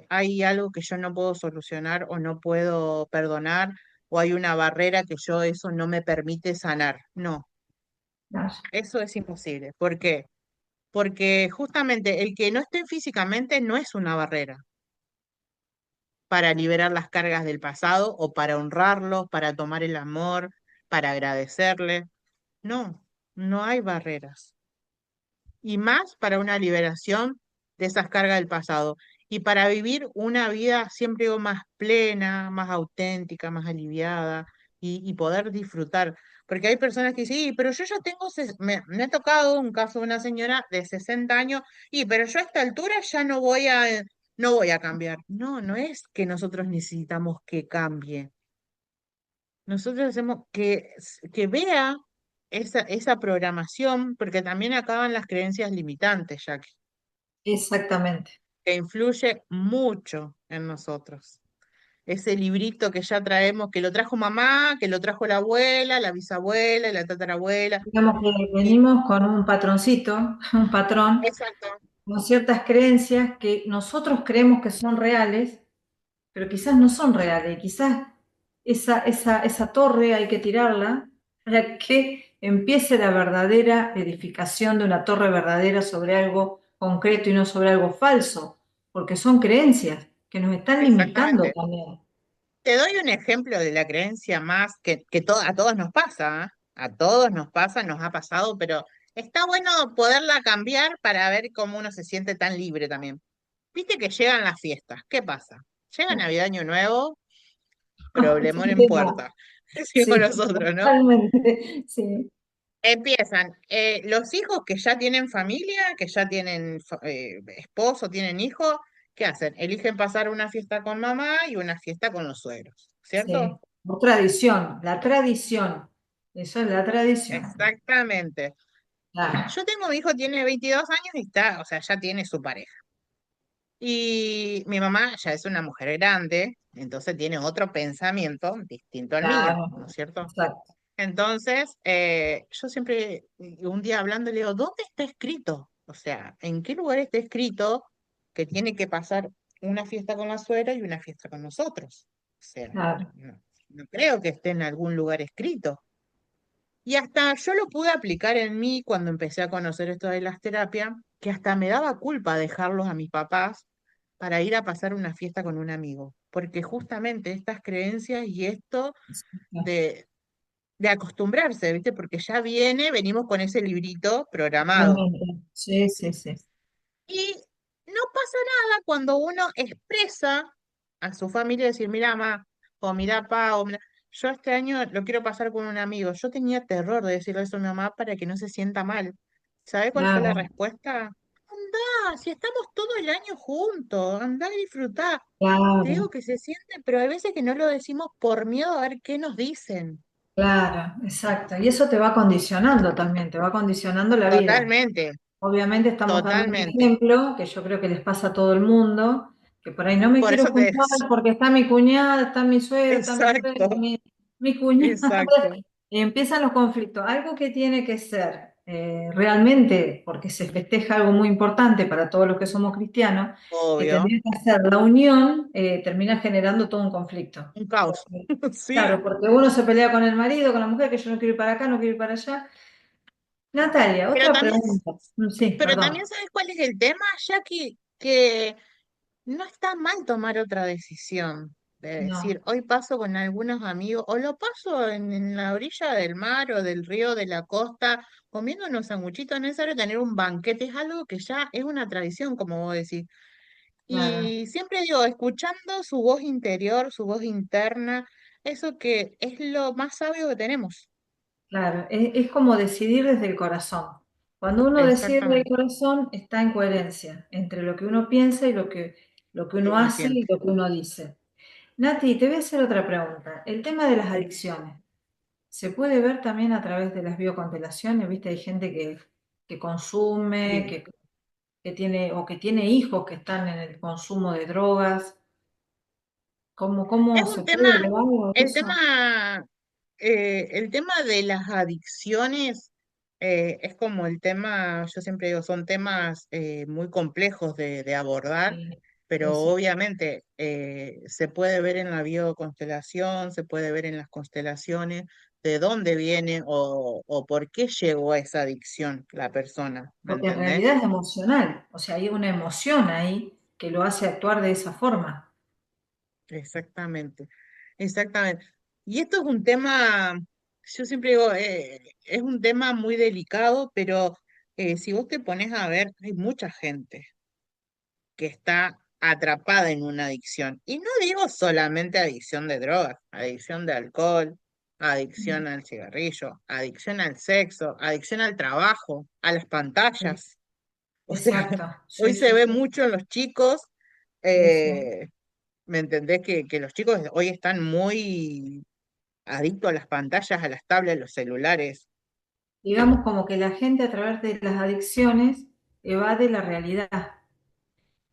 hay algo que yo no puedo solucionar o no puedo perdonar, o hay una barrera que yo eso no me permite sanar. No, eso es imposible. ¿Por qué? Porque justamente el que no esté físicamente no es una barrera para liberar las cargas del pasado o para honrarlos, para tomar el amor, para agradecerle. No, no hay barreras. Y más para una liberación de esas cargas del pasado y para vivir una vida siempre digo, más plena, más auténtica, más aliviada y poder disfrutar. Porque hay personas que dicen, "Sí, pero yo ya me ha tocado un caso de una señora de 60 años, y pero yo a esta altura ya no voy a cambiar. No, no es que nosotros necesitamos que cambie. Nosotros hacemos que vea esa programación, porque también acaban las creencias limitantes, ya Exactamente. que influye mucho en nosotros. Ese librito que ya traemos, que lo trajo mamá, que lo trajo la abuela, la bisabuela y la tatarabuela. Digamos que Y, venimos con un patroncito, un patrón, exacto, con ciertas creencias que nosotros creemos que son reales, pero quizás no son reales. Y quizás esa torre hay que tirarla para que empiece la verdadera edificación de una torre verdadera sobre algo concreto y no sobre algo falso, porque son creencias que nos están limitando exactamente. también. Te doy un ejemplo de la creencia más a todos nos pasa, ¿ah? A todos nos pasa, nos ha pasado, pero está bueno poderla cambiar para ver cómo uno se siente tan libre también. Viste que llegan las fiestas, ¿qué pasa? Llega Navidad, Año Nuevo, Es problemón un en tema. puerta, decimos Sí, nosotros, ¿no? totalmente. Sí, Empiezan los hijos que ya tienen familia, que ya tienen esposo, tienen hijos, ¿qué hacen? Eligen pasar una fiesta con mamá y una fiesta con los suegros, sí. ¿cierto? O tradición, la tradición. Eso es la tradición. Exactamente. Claro, Yo tengo mi hijo, tiene 22 años y está, o sea, ya tiene su pareja. Y mi mamá ya es una mujer grande, entonces tiene otro pensamiento distinto al mío, ¿no es claro. cierto? Exacto. Entonces, yo siempre, un día hablando, le digo, ¿dónde está escrito? O sea, ¿en qué lugar está escrito que tiene que pasar una fiesta con la suegra y una fiesta con nosotros? O sea, Claro. no creo que esté en algún lugar escrito. Y hasta yo lo pude aplicar en mí cuando empecé a conocer esto de las terapias, que hasta me daba culpa dejarlos a mis papás para ir a pasar una fiesta con un amigo, porque justamente estas creencias y esto de, de acostumbrarse, ¿viste? Porque ya venimos con ese librito programado. Totalmente. Sí, sí, sí. Y no pasa nada cuando uno expresa a su familia, decir, mira, mamá, o mira, pa, o mira, yo este año lo quiero pasar con un amigo. Yo tenía terror de decirle eso a mi mamá para que no se sienta mal. ¿Sabe cuál fue la Claro, respuesta? Anda, si estamos todo el año juntos, anda a disfrutar. Te claro, digo que se siente, pero hay veces que no lo decimos por miedo a ver qué nos dicen. claro, exacto. Y eso te va condicionando también, te va condicionando la vida. Totalmente, Obviamente estamos dando un totalmente. ejemplo que yo creo que les pasa a todo el mundo, que por ahí no me Por quiero eso te... juntar porque está mi cuñada, está mi suegra, está mi suegra, Exacto, mi cuñada. exacto, Y empiezan los conflictos. Algo que tiene que ser realmente, porque se festeja algo muy importante para todos los que somos cristianos, que obvio. tendría que ser la unión, termina generando todo un conflicto. Un caos. Porque, Sí, claro, porque uno se pelea con el marido, con la mujer, que yo no quiero ir para acá, no quiero ir para allá. Natalia, pero otra también, pregunta. Sí, pero perdón. también sabes cuál es el tema, ya que no está mal tomar otra decisión. De No. decir, hoy paso con algunos amigos, o lo paso en la orilla del mar o del río, de la costa, comiendo unos sanguchitos. No es necesario tener un banquete, es algo que ya es una tradición, como vos decís. Claro, Y siempre digo, escuchando su voz interior, su voz interna, eso que es lo más sabio que tenemos. claro. Es como decidir desde el corazón. Cuando uno decide desde el Exactamente, corazón, está en coherencia entre lo que uno piensa y lo que lo que uno uno hace y siente. lo que uno dice. Nati, te voy a hacer otra pregunta. El tema de las adicciones, ¿se puede ver también a través de las bioconstelaciones? ¿Viste? Hay gente que consume, Sí. que tiene o que tiene hijos que están en el consumo de drogas. Es ¿Cómo un se tema, puede ver algo de el eso? tema, el tema de las adicciones es como el tema, yo siempre digo, son temas muy complejos de abordar, Sí, sí, pero sí. obviamente se puede ver en la bioconstelación, se puede ver en las constelaciones de dónde viene o por qué llegó a esa adicción la persona, ¿me Porque en entendés? realidad es emocional, o sea, hay una emoción ahí que lo hace actuar de esa forma. Exactamente, exactamente. Y esto es un tema, yo siempre digo, es un tema muy delicado, pero si vos te pones a ver, hay mucha gente que está atrapada en una adicción. Y no digo solamente adicción de drogas, adicción de alcohol, adicción al cigarrillo, adicción al sexo, adicción al trabajo, a las Sí, pantallas. O sea, exacto, hoy sí, se sí, ve sí, mucho en los chicos. sí, sí. eh, ¿Me entendés? Que los chicos hoy están muy adictos a las pantallas, a las tablets, a los celulares. digamos como que la gente a través de las adicciones evade la realidad.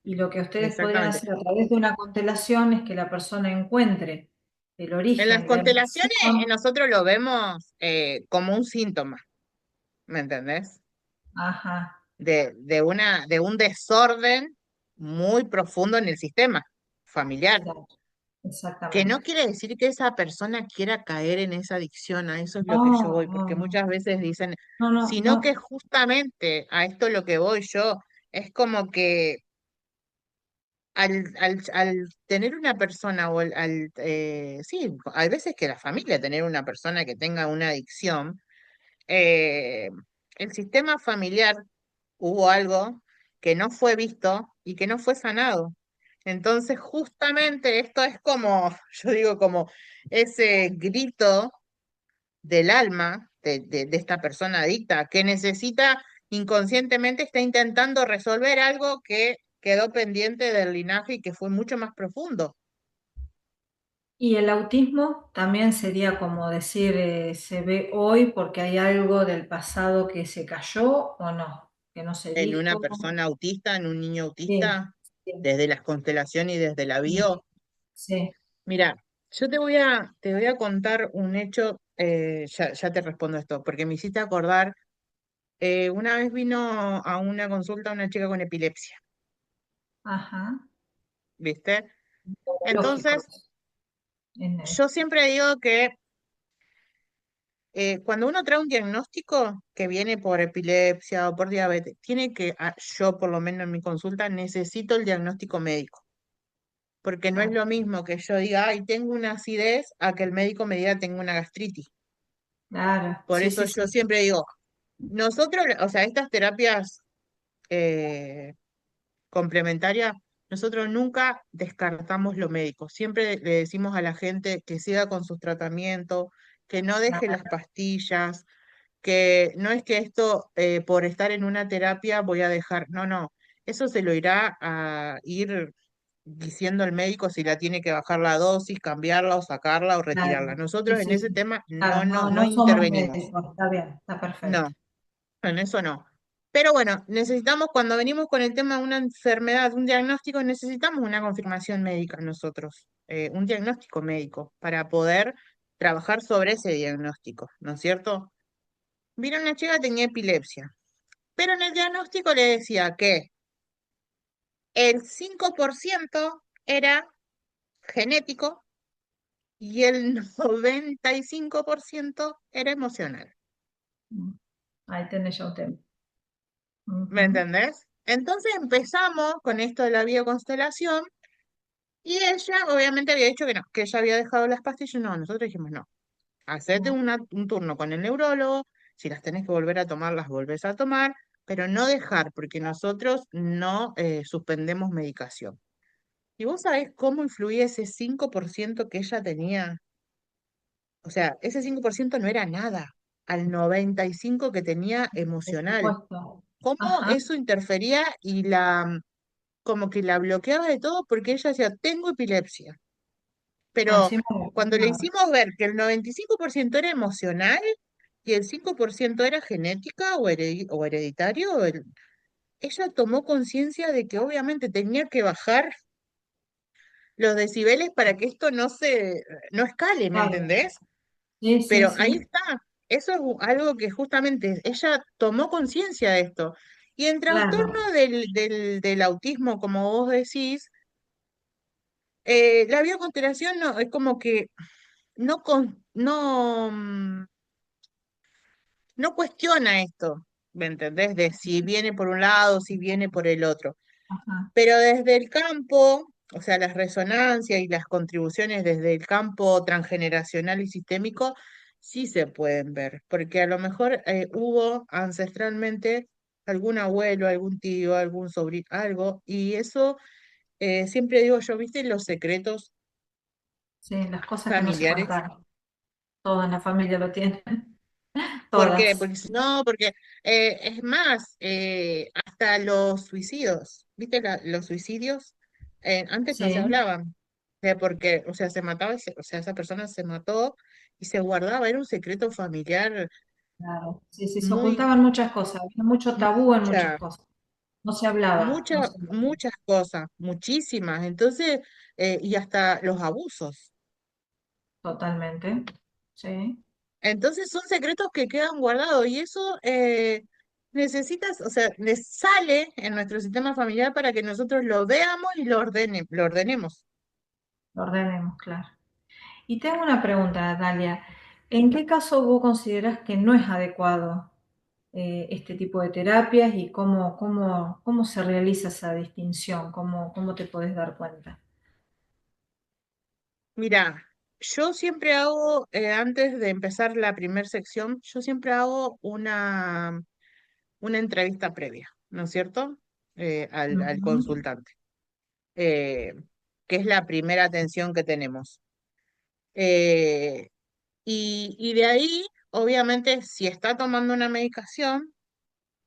Y lo que ustedes podrían Exactamente. hacer a través de una constelación es que la persona encuentre el En las origen, la constelaciones emoción. nosotros lo vemos como un síntoma, ¿me entendés? Ajá, De un desorden muy profundo en el sistema familiar, claro, que no exactamente. quiere decir que esa persona quiera caer en esa adicción, a eso es lo que yo No, voy, no, porque no, muchas veces dicen, no, no, sino que no. justamente a esto lo que voy yo, es como que al tener una persona sí, hay veces que la familia tener una persona que tenga una adicción, eh, el sistema familiar hubo algo que no fue visto y que no fue sanado. Entonces, justamente esto es como, yo digo, como ese grito del alma de esta persona adicta que necesita inconscientemente, está intentando resolver algo que quedó pendiente del linaje y que fue mucho más profundo. Y el autismo también sería como decir, se ve hoy porque hay algo del pasado que se cayó o no, que no se En una dijo. persona autista, en un niño Sí, autista, sí, desde las constelaciones y desde la sí, bio. sí. Mira, yo te voy a contar un hecho, ya te respondo esto, porque me hiciste acordar, una vez vino a una consulta una chica con epilepsia, Ajá, ¿viste? lógico. Entonces, En- yo siempre digo que cuando uno trae un diagnóstico que viene por epilepsia o por diabetes, tiene que, yo por lo menos en mi consulta, necesito el diagnóstico médico, porque no es claro, lo mismo que yo diga, ay, tengo una acidez, a que el médico me diga, tengo una gastritis. claro, Por sí, eso sí, yo sí. siempre digo, nosotros, o sea, estas terapias eh, complementarias, nosotros nunca descartamos lo médico. Siempre le decimos a la gente que siga con sus tratamientos, que no deje las Claro, pastillas, que no es que esto por estar en una terapia voy a dejar, no, no, eso se lo irá a ir diciendo el médico si la tiene que bajar la dosis, cambiarla o sacarla o retirarla. claro, sí, Nosotros en sí, ese sí. tema Claro, no, no no somos intervenimos, médicos, está bien, está no. perfecto. En eso no. Pero bueno, necesitamos, cuando venimos con el tema de una enfermedad, un diagnóstico, necesitamos una confirmación médica nosotros, un diagnóstico médico para poder trabajar sobre ese diagnóstico, ¿no es cierto? Vino una chica que tenía epilepsia, pero en el diagnóstico le decía que el 5% era genético y el 95% era emocional. Mm, ahí tenés ya un tema. ¿Me Ujú, entendés? Entonces empezamos con esto de la bioconstelación. Y ella obviamente había dicho que no, que ella había dejado las pastillas. No, nosotros dijimos no, hacete no, un turno con el neurólogo, si las tenés que volver a tomar, las volvés a tomar, pero no dejar, porque nosotros no suspendemos medicación. ¿Y vos sabés cómo influía ese 5% que ella tenía? O sea, ese 5% no era nada, al 95% que tenía por emocional. supuesto. ¿Cómo Ajá, eso interfería y como que la bloqueaba de todo porque ella decía, tengo epilepsia? Pero encima, cuando le no, hicimos ver que el 95% era emocional y el 5% era genética o hereditario, ella tomó conciencia de que obviamente tenía que bajar los decibeles para que esto no escale, ¿me claro, entendés? sí, sí, Pero ahí sí, está, eso es algo que justamente ella tomó conciencia de esto. Y en claro, trastorno del autismo, como vos decís, la bioconstelación no, es como que no cuestiona esto, ¿me entendés? De si viene por un lado, si viene por el otro. ajá, Pero desde el campo, o sea, las resonancias y las contribuciones desde el campo transgeneracional y sistémico, sí se pueden ver, porque a lo mejor hubo ancestralmente algún abuelo, algún tío, algún sobrino, algo, y eso siempre digo yo, ¿viste? Los secretos sí, las cosas que no se familiares. contaron, todos en la familia lo tienen, ¿Por qué? todas, Porque si no, porque es más, hasta los suicidios, ¿viste los suicidios? Antes no se sí, hablaban, porque, o sea, se mataba, o sea, esa persona se mató y se guardaba, era un secreto familiar Claro. Sí, sí, se muy, ocultaban muchas cosas, había mucho tabú en muchas mucha, cosas. No se hablaba, no mucha, se hablaba. muchas cosas, muchísimas. Entonces, y hasta los abusos. Totalmente. Sí, Entonces son secretos que quedan guardados y eso necesitas, o sea, les sale en nuestro sistema familiar para que nosotros lo veamos y lo ordenemos. lo ordenemos, claro. Y tengo una pregunta, Dalia. ¿En qué caso vos considerás que no es adecuado este tipo de terapias y cómo se realiza esa distinción? ¿Cómo te podés dar cuenta? Mira, yo siempre hago, antes de empezar la primera sección, yo siempre hago una entrevista previa, ¿no es cierto? Al Ujú. consultante, eh, que es la primera atención que tenemos. Eh, y de ahí, obviamente, si está tomando una medicación,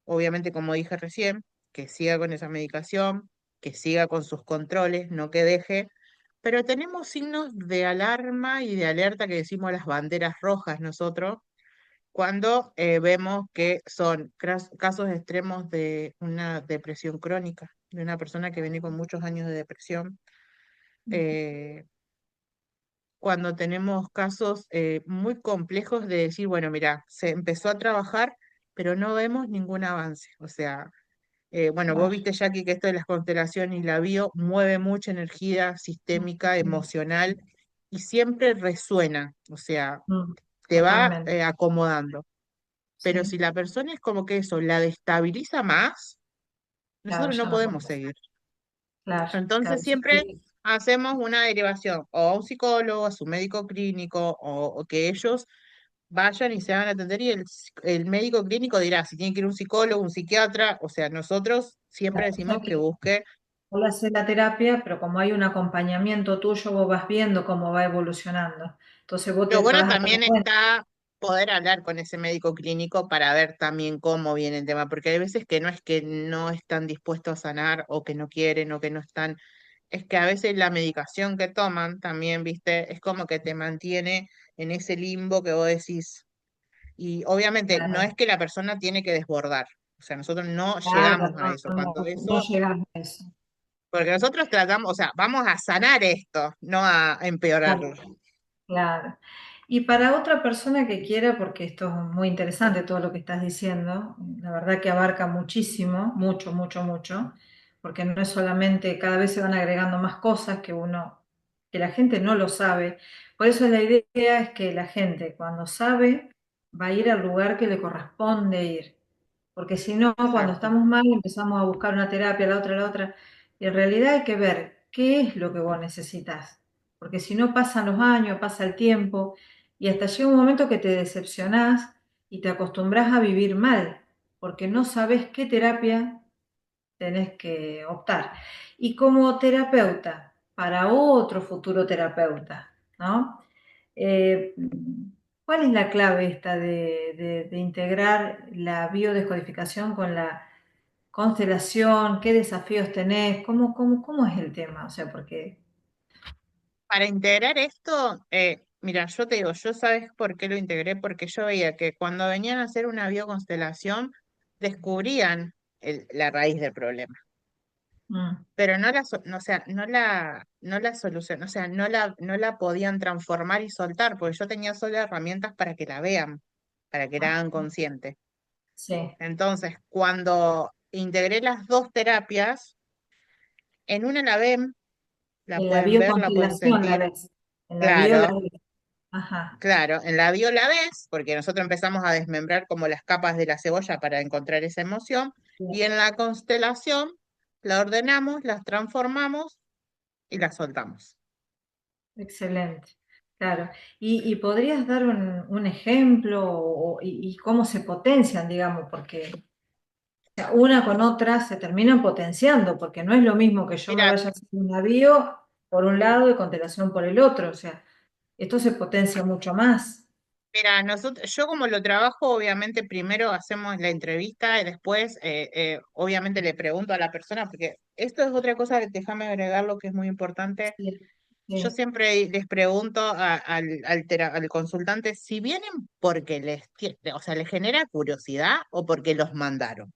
obviamente, como dije recién, que siga con esa medicación, que siga con sus controles, no que deje, pero tenemos signos de alarma y de alerta que decimos las banderas rojas nosotros, cuando vemos que son casos extremos de una depresión crónica, de una persona que viene con muchos años de depresión, eh, cuando tenemos casos muy complejos de decir, bueno, mira, se empezó a trabajar, pero no vemos ningún avance, o sea. Bueno, vos Claro. viste, Jackie, que esto de las constelaciones y la bio mueve mucha energía sistémica, Mm, emocional y siempre resuena, o sea, te va totalmente. acomodando. Pero Sí, si la persona es como que eso la destabiliza más, claro, nosotros ya no no podemos puedo. seguir. Claro, Entonces claro. siempre Sí, hacemos una derivación o a un psicólogo, a su médico clínico, o que ellos vayan y se hagan atender y el médico clínico dirá si tiene que ir un psicólogo, un psiquiatra, o sea, nosotros siempre claro. O decimos sea que que busque. vos haces la terapia, pero como hay un acompañamiento tuyo, vos vas viendo cómo va evolucionando. Entonces vos Lo te bueno vas a dar también cuenta. está poder hablar con ese médico clínico para ver también cómo viene el tema, porque hay veces que no es que no están dispuestos a sanar o que no quieren o que no están, es que a veces la medicación que toman también, viste, es como que te mantiene en ese limbo que vos decís. Y obviamente no Claro, es que la persona tiene que desbordar, o sea, nosotros no claro, llegamos a no, eso. Cuando no, no eso, llegas a eso. porque nosotros tratamos, o sea, vamos a sanar esto, no a empeorarlo. Claro. Claro. Y para otra persona que quiera, porque esto es muy interesante todo lo que estás diciendo, la verdad que abarca muchísimo, mucho, mucho, mucho, porque no es solamente, cada vez se van agregando más cosas que la gente no lo sabe. Por eso la idea es que la gente cuando sabe va a ir al lugar que le corresponde ir. Porque si no, cuando Exacto. estamos mal empezamos a buscar una terapia, la otra, y en realidad hay que ver qué es lo que vos necesitas porque si no pasan los años, pasa el tiempo y hasta llega un momento que te decepcionás y te acostumbras a vivir mal, porque no sabes qué terapia tenés que optar. Y como terapeuta, para otro futuro terapeuta, ¿no? Eh, ¿Cuál es la clave esta de integrar la biodescodificación con la constelación? ¿Qué desafíos tenés? ¿Cómo es el tema? O sea, porque... Para integrar esto, mira, yo te digo, yo sabes por qué lo integré, porque yo veía que cuando venían a hacer una bioconstelación, descubrían la raíz del problema, mm, pero no la, no, o sea, no la solución, o sea, no la podían transformar y soltar, porque yo tenía solo herramientas para que la vean, para que la hagan consciente. sí. Entonces, cuando integré las dos terapias, en una la ven, la En la pueden ver, la pueden bioconstelación la sentir, ves. En la bio la claro. ves. Ajá, Claro, en la bio la ves, porque nosotros empezamos a desmembrar como las capas de la cebolla para encontrar esa emoción, y bien, en la constelación la ordenamos, las transformamos y la soltamos. excelente. Claro. Y podrías dar un ejemplo y cómo se potencian, digamos, porque una con otra se terminan potenciando, porque no es lo mismo que yo me Mira, vaya a hacer una bio por un lado y constelación por el otro. O sea, esto se potencia mucho más. nosotros, yo como lo trabajo, obviamente primero hacemos la entrevista y después, obviamente le pregunto a la persona, porque esto es otra cosa que déjame agregar lo que es muy importante. Sí, yo sí, siempre les pregunto al consultante si vienen porque o sea, les genera curiosidad o porque los mandaron.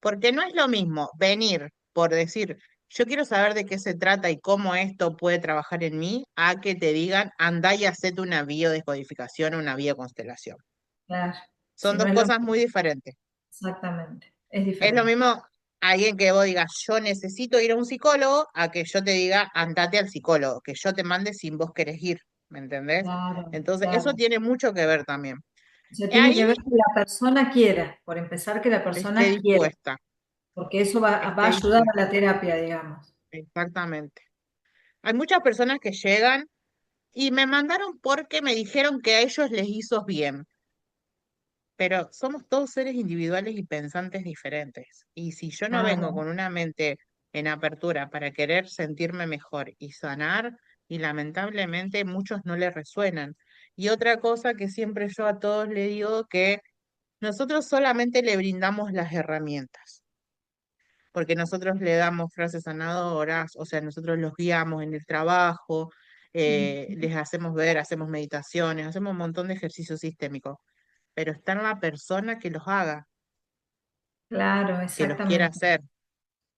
Porque no es lo mismo venir por decir, yo quiero saber de qué se trata y cómo esto puede trabajar en mí, a que te digan, andá y hacete una biodescodificación o una bioconstelación. claro. Son Si no dos es lo cosas muy diferentes. exactamente, es Es lo diferente. mismo alguien que vos digas, yo necesito ir a un psicólogo, a que yo te diga, andate al psicólogo, que yo te mande sin vos querés ir, ¿me entendés? Claro, Entonces, eso claro. tiene mucho que ver también. O sea, tiene Ahí que ver que la persona quiera, por empezar que la esté persona quiera, dispuesta, porque eso va a esté ayudar a dispuesta, la terapia, digamos. exactamente. Hay muchas personas que llegan y me mandaron porque me dijeron que a ellos les hizo bien, pero somos todos seres individuales y pensantes diferentes. Y si yo no vengo Claro, con una mente en apertura para querer sentirme mejor y sanar, y lamentablemente muchos no le resuenan. Y otra cosa que siempre yo a todos le digo, que nosotros solamente le brindamos las herramientas, porque nosotros le damos frases sanadoras, o sea, nosotros los guiamos en el trabajo, les hacemos ver, hacemos meditaciones, hacemos un montón de ejercicios sistémicos, pero está en la persona que los haga, claro, que los quiera exactamente, hacer,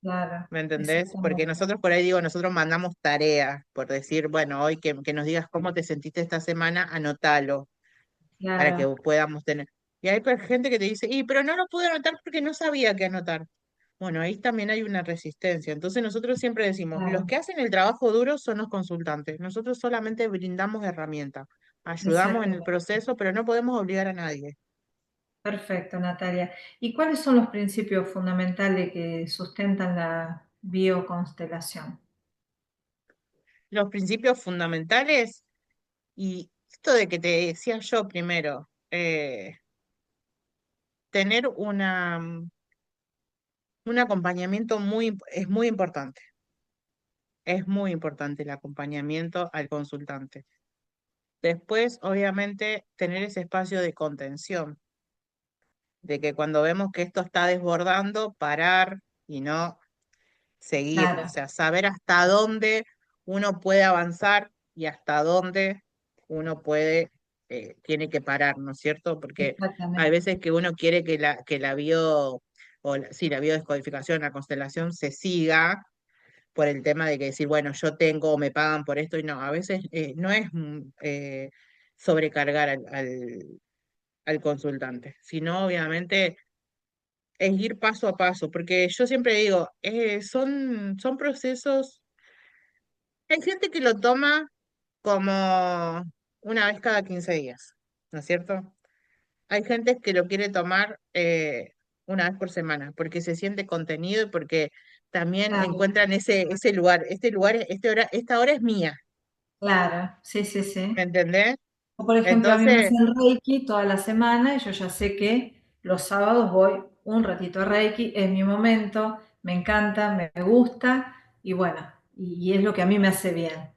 claro, ¿me entendés? Porque exactamente, nosotros por ahí digo, nosotros mandamos tareas, por decir, bueno, hoy que nos digas cómo te sentiste esta semana, anótalo, para que claro, podamos tener. Y hay gente que te dice, pero no lo pude anotar porque no sabía qué anotar. Bueno, ahí también hay una resistencia. Entonces nosotros siempre decimos, los claro, que hacen el trabajo duro son los consultantes. Nosotros solamente brindamos herramientas, ayudamos en el exactamente. proceso, pero no podemos obligar a nadie. Perfecto, Natalia. ¿Y cuáles son los principios fundamentales que sustentan la bioconstelación? Los principios fundamentales y esto de que te decía yo primero, tener un acompañamiento es muy importante. Es muy importante el acompañamiento al consultante. Después, obviamente, tener ese espacio de contención, de que cuando vemos que esto está desbordando, parar y no seguir, o Claro, sea, saber hasta dónde uno puede avanzar y hasta dónde uno tiene que parar, ¿no es cierto? Porque hay exactamente. veces que uno quiere que la bio, sí, la biodescodificación, la constelación se siga por el tema de que decir, bueno, yo tengo o me pagan por esto, y no, a veces no es sobrecargar al consultante, sino obviamente es ir paso a paso, porque yo siempre digo, son procesos, hay gente que lo toma como una vez cada 15 días, ¿no es cierto? Hay gente que lo quiere tomar una vez por semana, porque se siente contenido y porque también Claro, encuentran ese lugar, esta hora es mía, claro, sí, sí, ¿me sí. entendés? O, por ejemplo, a mí me Entonces, hacen Reiki toda la semana y yo ya sé que los sábados voy un ratito a Reiki, es mi momento, me encanta, me gusta y bueno, y es lo que a mí me hace bien.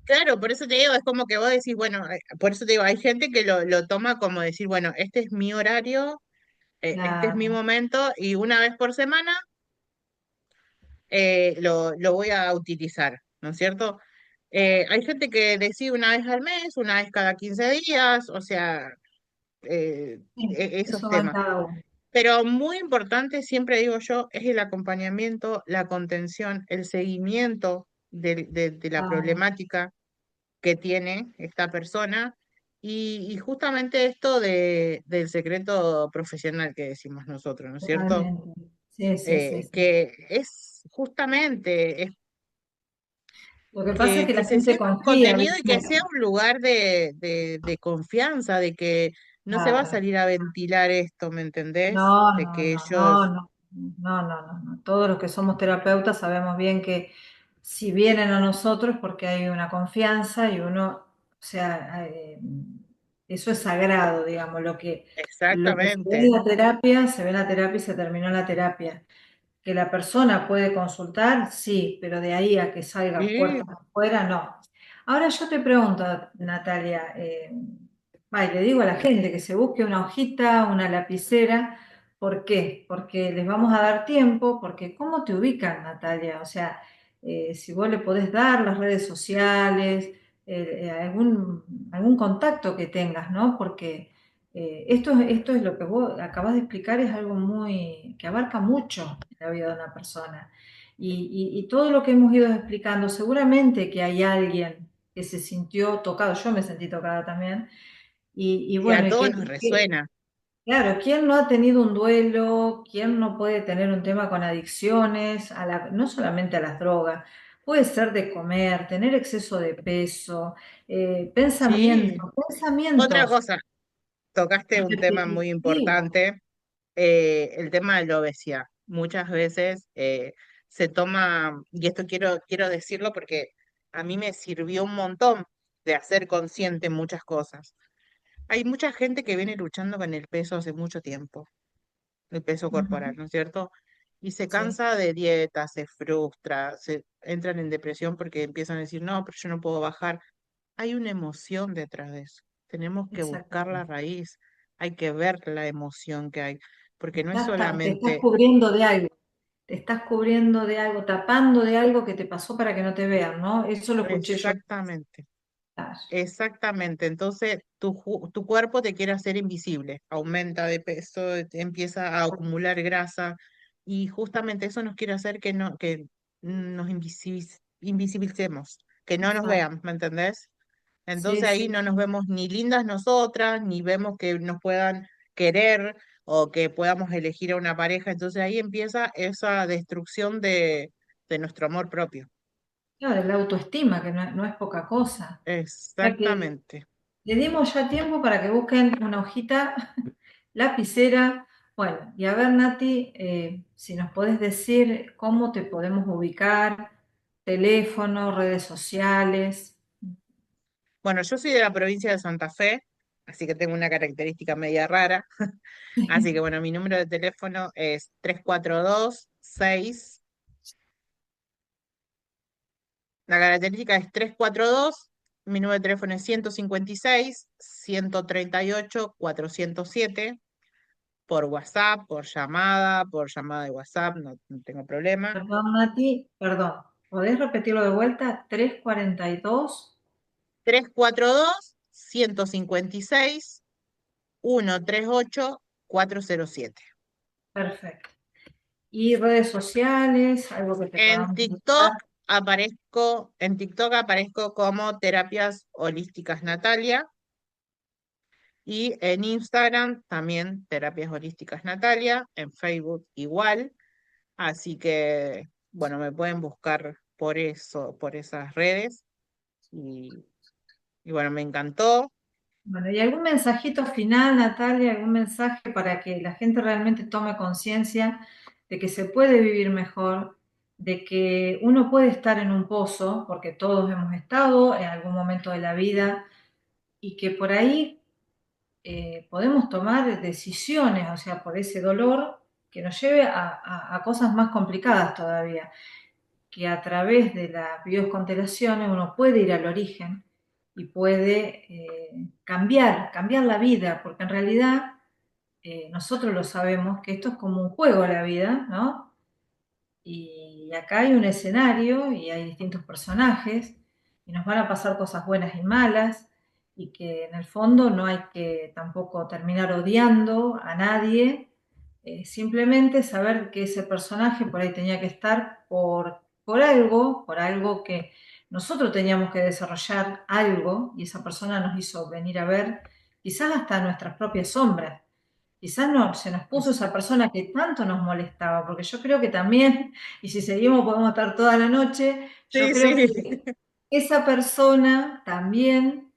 claro, por eso te digo, es como que vos decís, bueno, por eso te digo, hay gente que lo toma como decir, bueno, este es mi horario, este es mi Claro, momento y una vez por semana lo voy a utilizar, ¿no es cierto? Hay gente que decide una vez al mes, una vez cada 15 días, o sea, sí, esos eso va en temas. cada uno. Pero muy importante, siempre digo yo, es el acompañamiento, la contención, el seguimiento de la Claro, problemática que tiene esta persona y justamente esto del secreto profesional que decimos nosotros, ¿no es cierto? totalmente. Sí, sí, sí, sí. Que es justamente es Lo que pasa es que que la se gente sienta confía, contenido y ¿viste? que sea un lugar de confianza, de que no se va a Claro. salir a ventilar esto, ¿me entendés? No, De no, que no, no, ellos, no, no, no, no, no. Todos los que somos terapeutas sabemos bien que si vienen a nosotros porque hay una confianza y uno, o sea, eso es sagrado, digamos, lo que se ve en exactamente, la terapia, se ve en la terapia y se terminó en la terapia. Que la persona puede consultar, sí, pero de ahí a que salga sí, puertas afuera, no. Ahora yo te pregunto, Natalia, le digo a la gente que se busque una hojita, una lapicera, ¿por qué? Porque les vamos a dar tiempo, porque ¿cómo te ubican, Natalia? O sea, si vos le podés dar las redes sociales, algún contacto que tengas, ¿no? Porque esto es lo que vos acabas de explicar, es algo muy, que abarca mucho en la vida de una persona. Y todo lo que hemos ido explicando, seguramente que hay alguien que se sintió tocado, yo me sentí tocada también, y Y a bueno, todos nos resuena. claro, ¿quién no ha tenido un duelo? ¿Quién no puede tener un tema con adicciones? No solamente a las drogas, puede ser de comer, tener exceso de peso, Sí. Otra pensamientos cosa, tocaste un tema muy repetitivos. importante, el tema de la obesidad. Muchas veces se toma, y esto quiero decirlo porque a mí me sirvió un montón de hacer consciente muchas cosas. Hay mucha gente que viene luchando con el peso hace mucho tiempo, el peso corporal, Ujú, ¿no es cierto? Y se sí, cansa de dieta, se frustra, se entran en depresión porque empiezan a decir, no, pero yo no puedo bajar. Hay una emoción detrás de eso. Tenemos que buscar la exactamente. raíz, hay que ver la emoción que hay, porque no es Te estás solamente cubriendo de algo, te estás cubriendo de algo, tapando de algo que te pasó para que no te vean, ¿no? Eso lo escuché yo. exactamente, exactamente. Entonces tu cuerpo te quiere hacer invisible, aumenta de peso, te empieza a acumular grasa y justamente eso nos quiere hacer que nos invisibilicemos, que no nos Exacto. vean, ¿me entendés? Sí, Entonces ahí sí, no nos sí. vemos ni lindas nosotras, ni vemos que nos puedan querer o que podamos elegir a una pareja. Entonces ahí empieza esa destrucción de nuestro amor propio. Claro, la autoestima, que no es poca cosa. O sea que Exactamente. le dimos ya tiempo para que busquen una hojita, lapicera. Bueno, y a ver, Nati, si nos podés decir cómo te podemos ubicar, teléfono, redes sociales. Bueno, yo soy de la provincia de Santa Fe, así que tengo una característica media rara. Así que bueno, mi número de teléfono es 342-6. La característica es 342. Mi número de teléfono es 156-138-407. Por WhatsApp, por llamada de WhatsApp, no tengo problema. Perdón, Nati, perdón. ¿Podés repetirlo de vuelta? 342. 342-156-138-407. Perfecto. ¿Y redes sociales? Algo que te En podamos buscar. TikTok aparezco como Terapias Holísticas Natalia y en Instagram también Terapias Holísticas Natalia, en Facebook igual, así que bueno, me pueden buscar por eso, por esas redes y, y bueno, me encantó. Bueno, ¿y algún mensajito final, Natalia? ¿Algún mensaje para que la gente realmente tome conciencia de que se puede vivir mejor, de que uno puede estar en un pozo, porque todos hemos estado en algún momento de la vida, y que por ahí podemos tomar decisiones, o sea, por ese dolor que nos lleve a cosas más complicadas todavía, que a través de las bioconstelaciones uno puede ir al origen y puede cambiar la vida, porque en realidad nosotros lo sabemos que esto es como un juego la vida, ¿no? Y acá hay un escenario y hay distintos personajes y nos van a pasar cosas buenas y malas y que en el fondo no hay que tampoco terminar odiando a nadie, simplemente saber que ese personaje por ahí tenía que estar por algo que nosotros teníamos que desarrollar algo y esa persona nos hizo venir a ver quizás hasta nuestras propias sombras. Quizás no, se nos puso esa persona que tanto nos molestaba, porque yo creo que también, y si seguimos podemos estar toda la noche, yo Sí, creo sí. que esa persona también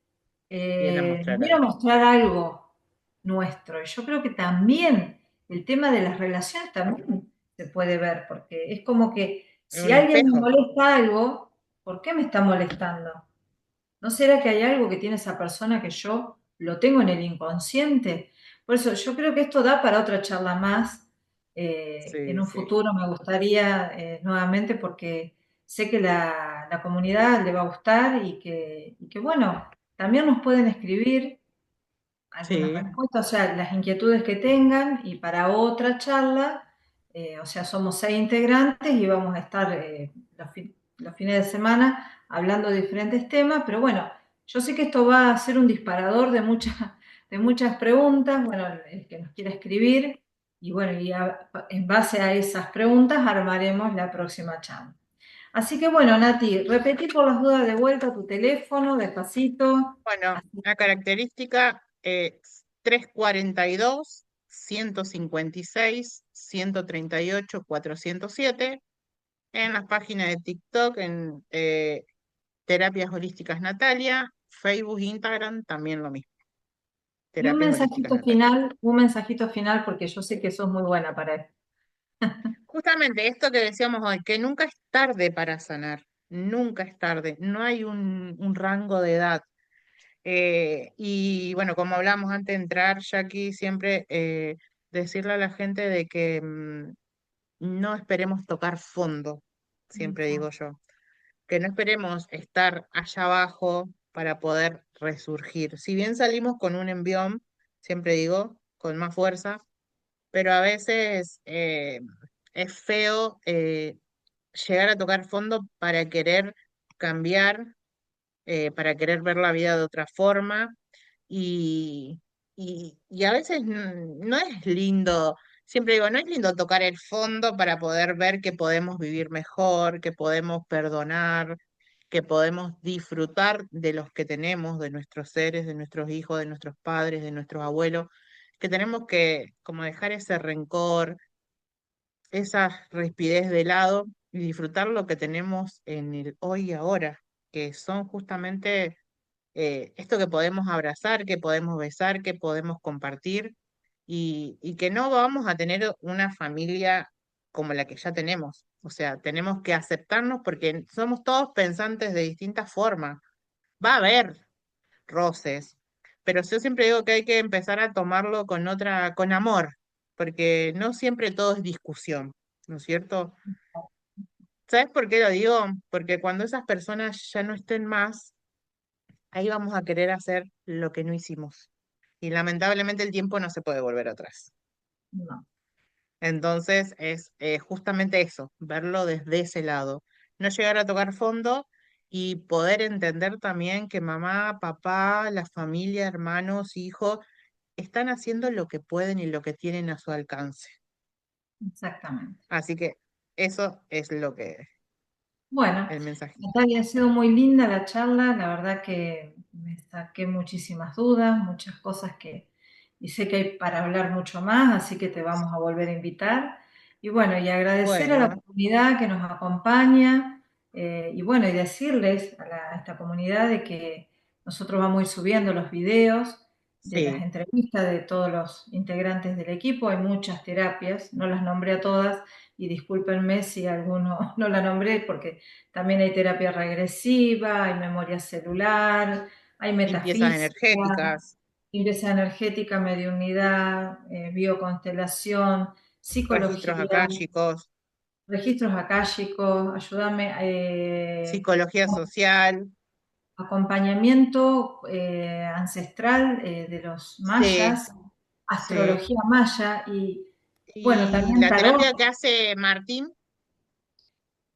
Viene a nos mostrar vino a algo. mostrar algo nuestro. Y yo creo que también el tema de las relaciones también se puede ver, porque es como que Es si un alguien me espejo. molesta algo, ¿por qué me está molestando? ¿No será que hay algo que tiene esa persona que yo lo tengo en el inconsciente? Por eso yo creo que esto da para otra charla más. En Sí, un sí. futuro me gustaría nuevamente porque sé que la comunidad le va a gustar y que, bueno, también nos pueden escribir algunas Sí, respuestas, o sea, las inquietudes que tengan y para otra charla, o sea, somos 6 integrantes y vamos a estar los fines de semana hablando de diferentes temas, pero bueno, yo sé que esto va a ser un disparador de muchas preguntas, bueno, el que nos quiera escribir, y bueno, en base a esas preguntas armaremos la próxima charla. Así que bueno, Nati, repetí por las dudas de vuelta tu teléfono, despacito. Bueno, la característica es 342, 156, 138, 407. En las páginas de TikTok, en Terapias Holísticas Natalia, Facebook, Instagram, también lo mismo. Terapias Holísticas Natalia. Un mensajito final, porque yo sé que sos muy buena para esto. Justamente esto que decíamos hoy, que nunca es tarde para sanar, nunca es tarde, no hay un rango de edad. Y bueno, como hablamos antes de entrar, Jackie, siempre decirle a la gente de que no esperemos tocar fondo, siempre digo yo, que no esperemos estar allá abajo para poder resurgir. Si bien salimos con un envión, siempre digo, con más fuerza, pero a veces es feo llegar a tocar fondo para querer cambiar, para querer ver la vida de otra forma y, y a veces no es lindo, siempre digo, no es lindo tocar el fondo para poder ver que podemos vivir mejor, que podemos perdonar, que podemos disfrutar de los que tenemos, de nuestros seres, de nuestros hijos, de nuestros padres, de nuestros abuelos, que tenemos que como dejar ese rencor, esa rispidez de lado y disfrutar lo que tenemos en el hoy y ahora, que son justamente esto que podemos abrazar, que podemos besar, que podemos compartir y que no vamos a tener una familia como la que ya tenemos. O sea, tenemos que aceptarnos porque somos todos pensantes de distintas formas. Va a haber roces, pero yo siempre digo que hay que empezar a tomarlo con amor, porque no siempre todo es discusión, ¿no es cierto? ¿Sabes por qué lo digo? Porque cuando esas personas ya no estén más, ahí vamos a querer hacer lo que no hicimos. Y lamentablemente el tiempo no se puede volver atrás. No, Entonces es justamente eso, verlo desde ese lado. No llegar a tocar fondo y poder entender también que mamá, papá, la familia, hermanos, hijos, están haciendo lo que pueden y lo que tienen a su alcance. exactamente. Así que eso es lo que, Bueno, el mensajito. Natalia, ha sido muy linda la charla, la verdad que me saqué muchísimas dudas, muchas cosas y sé que hay para hablar mucho más, así que te vamos a volver a invitar. Y bueno, y agradecer a la Bueno, comunidad que nos acompaña, y bueno, y decirles a esta comunidad de que nosotros vamos a ir subiendo los videos de las sí, entrevistas de todos los integrantes del equipo, hay muchas terapias, no las nombré a todas y discúlpenme si alguno no la nombré porque también hay terapia regresiva, hay memoria celular, hay limpiezas metafísica, energéticas, limpieza energética, mediunidad, bioconstelación, registros psicología, akáshicos, registros akáshicos, ayúdame, psicología social, acompañamiento ancestral de los sí, mayas, sí. astrología maya y bueno, Y también la tarot. terapia que hace Martín,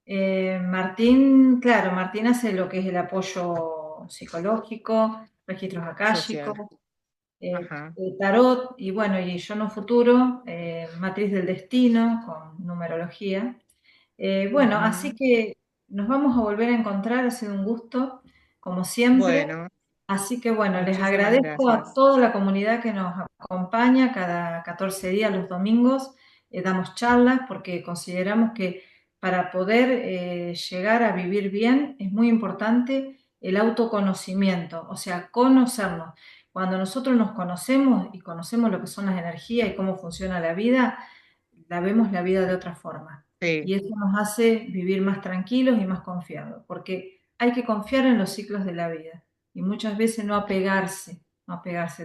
Martín, claro, Martín hace lo que es el apoyo psicológico, registros akáshicos, social. Ajá. tarot y bueno, y yo en un futuro, matriz del destino con numerología. Bueno, así Ujú. que nos vamos a volver a encontrar, ha sido un gusto, como siempre. Bueno, Así que bueno, les muchísimas agradezco a gracias. toda la comunidad que nos acompaña cada 14 días los domingos. Damos charlas porque consideramos que para poder llegar a vivir bien es muy importante el autoconocimiento, o sea, conocernos. Cuando nosotros nos conocemos y conocemos lo que son las energías y cómo funciona la vida, la vemos la vida de otra forma. Sí, Y eso nos hace vivir más tranquilos y más confiados, porque hay que confiar en los ciclos de la vida y muchas veces no apegarse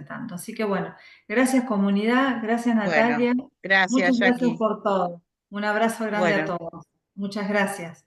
tanto. Así que bueno, gracias comunidad, gracias bueno, Natalia, muchas gracias, gracias Jackie. por todo. Un abrazo grande a Bueno. todos. Muchas gracias.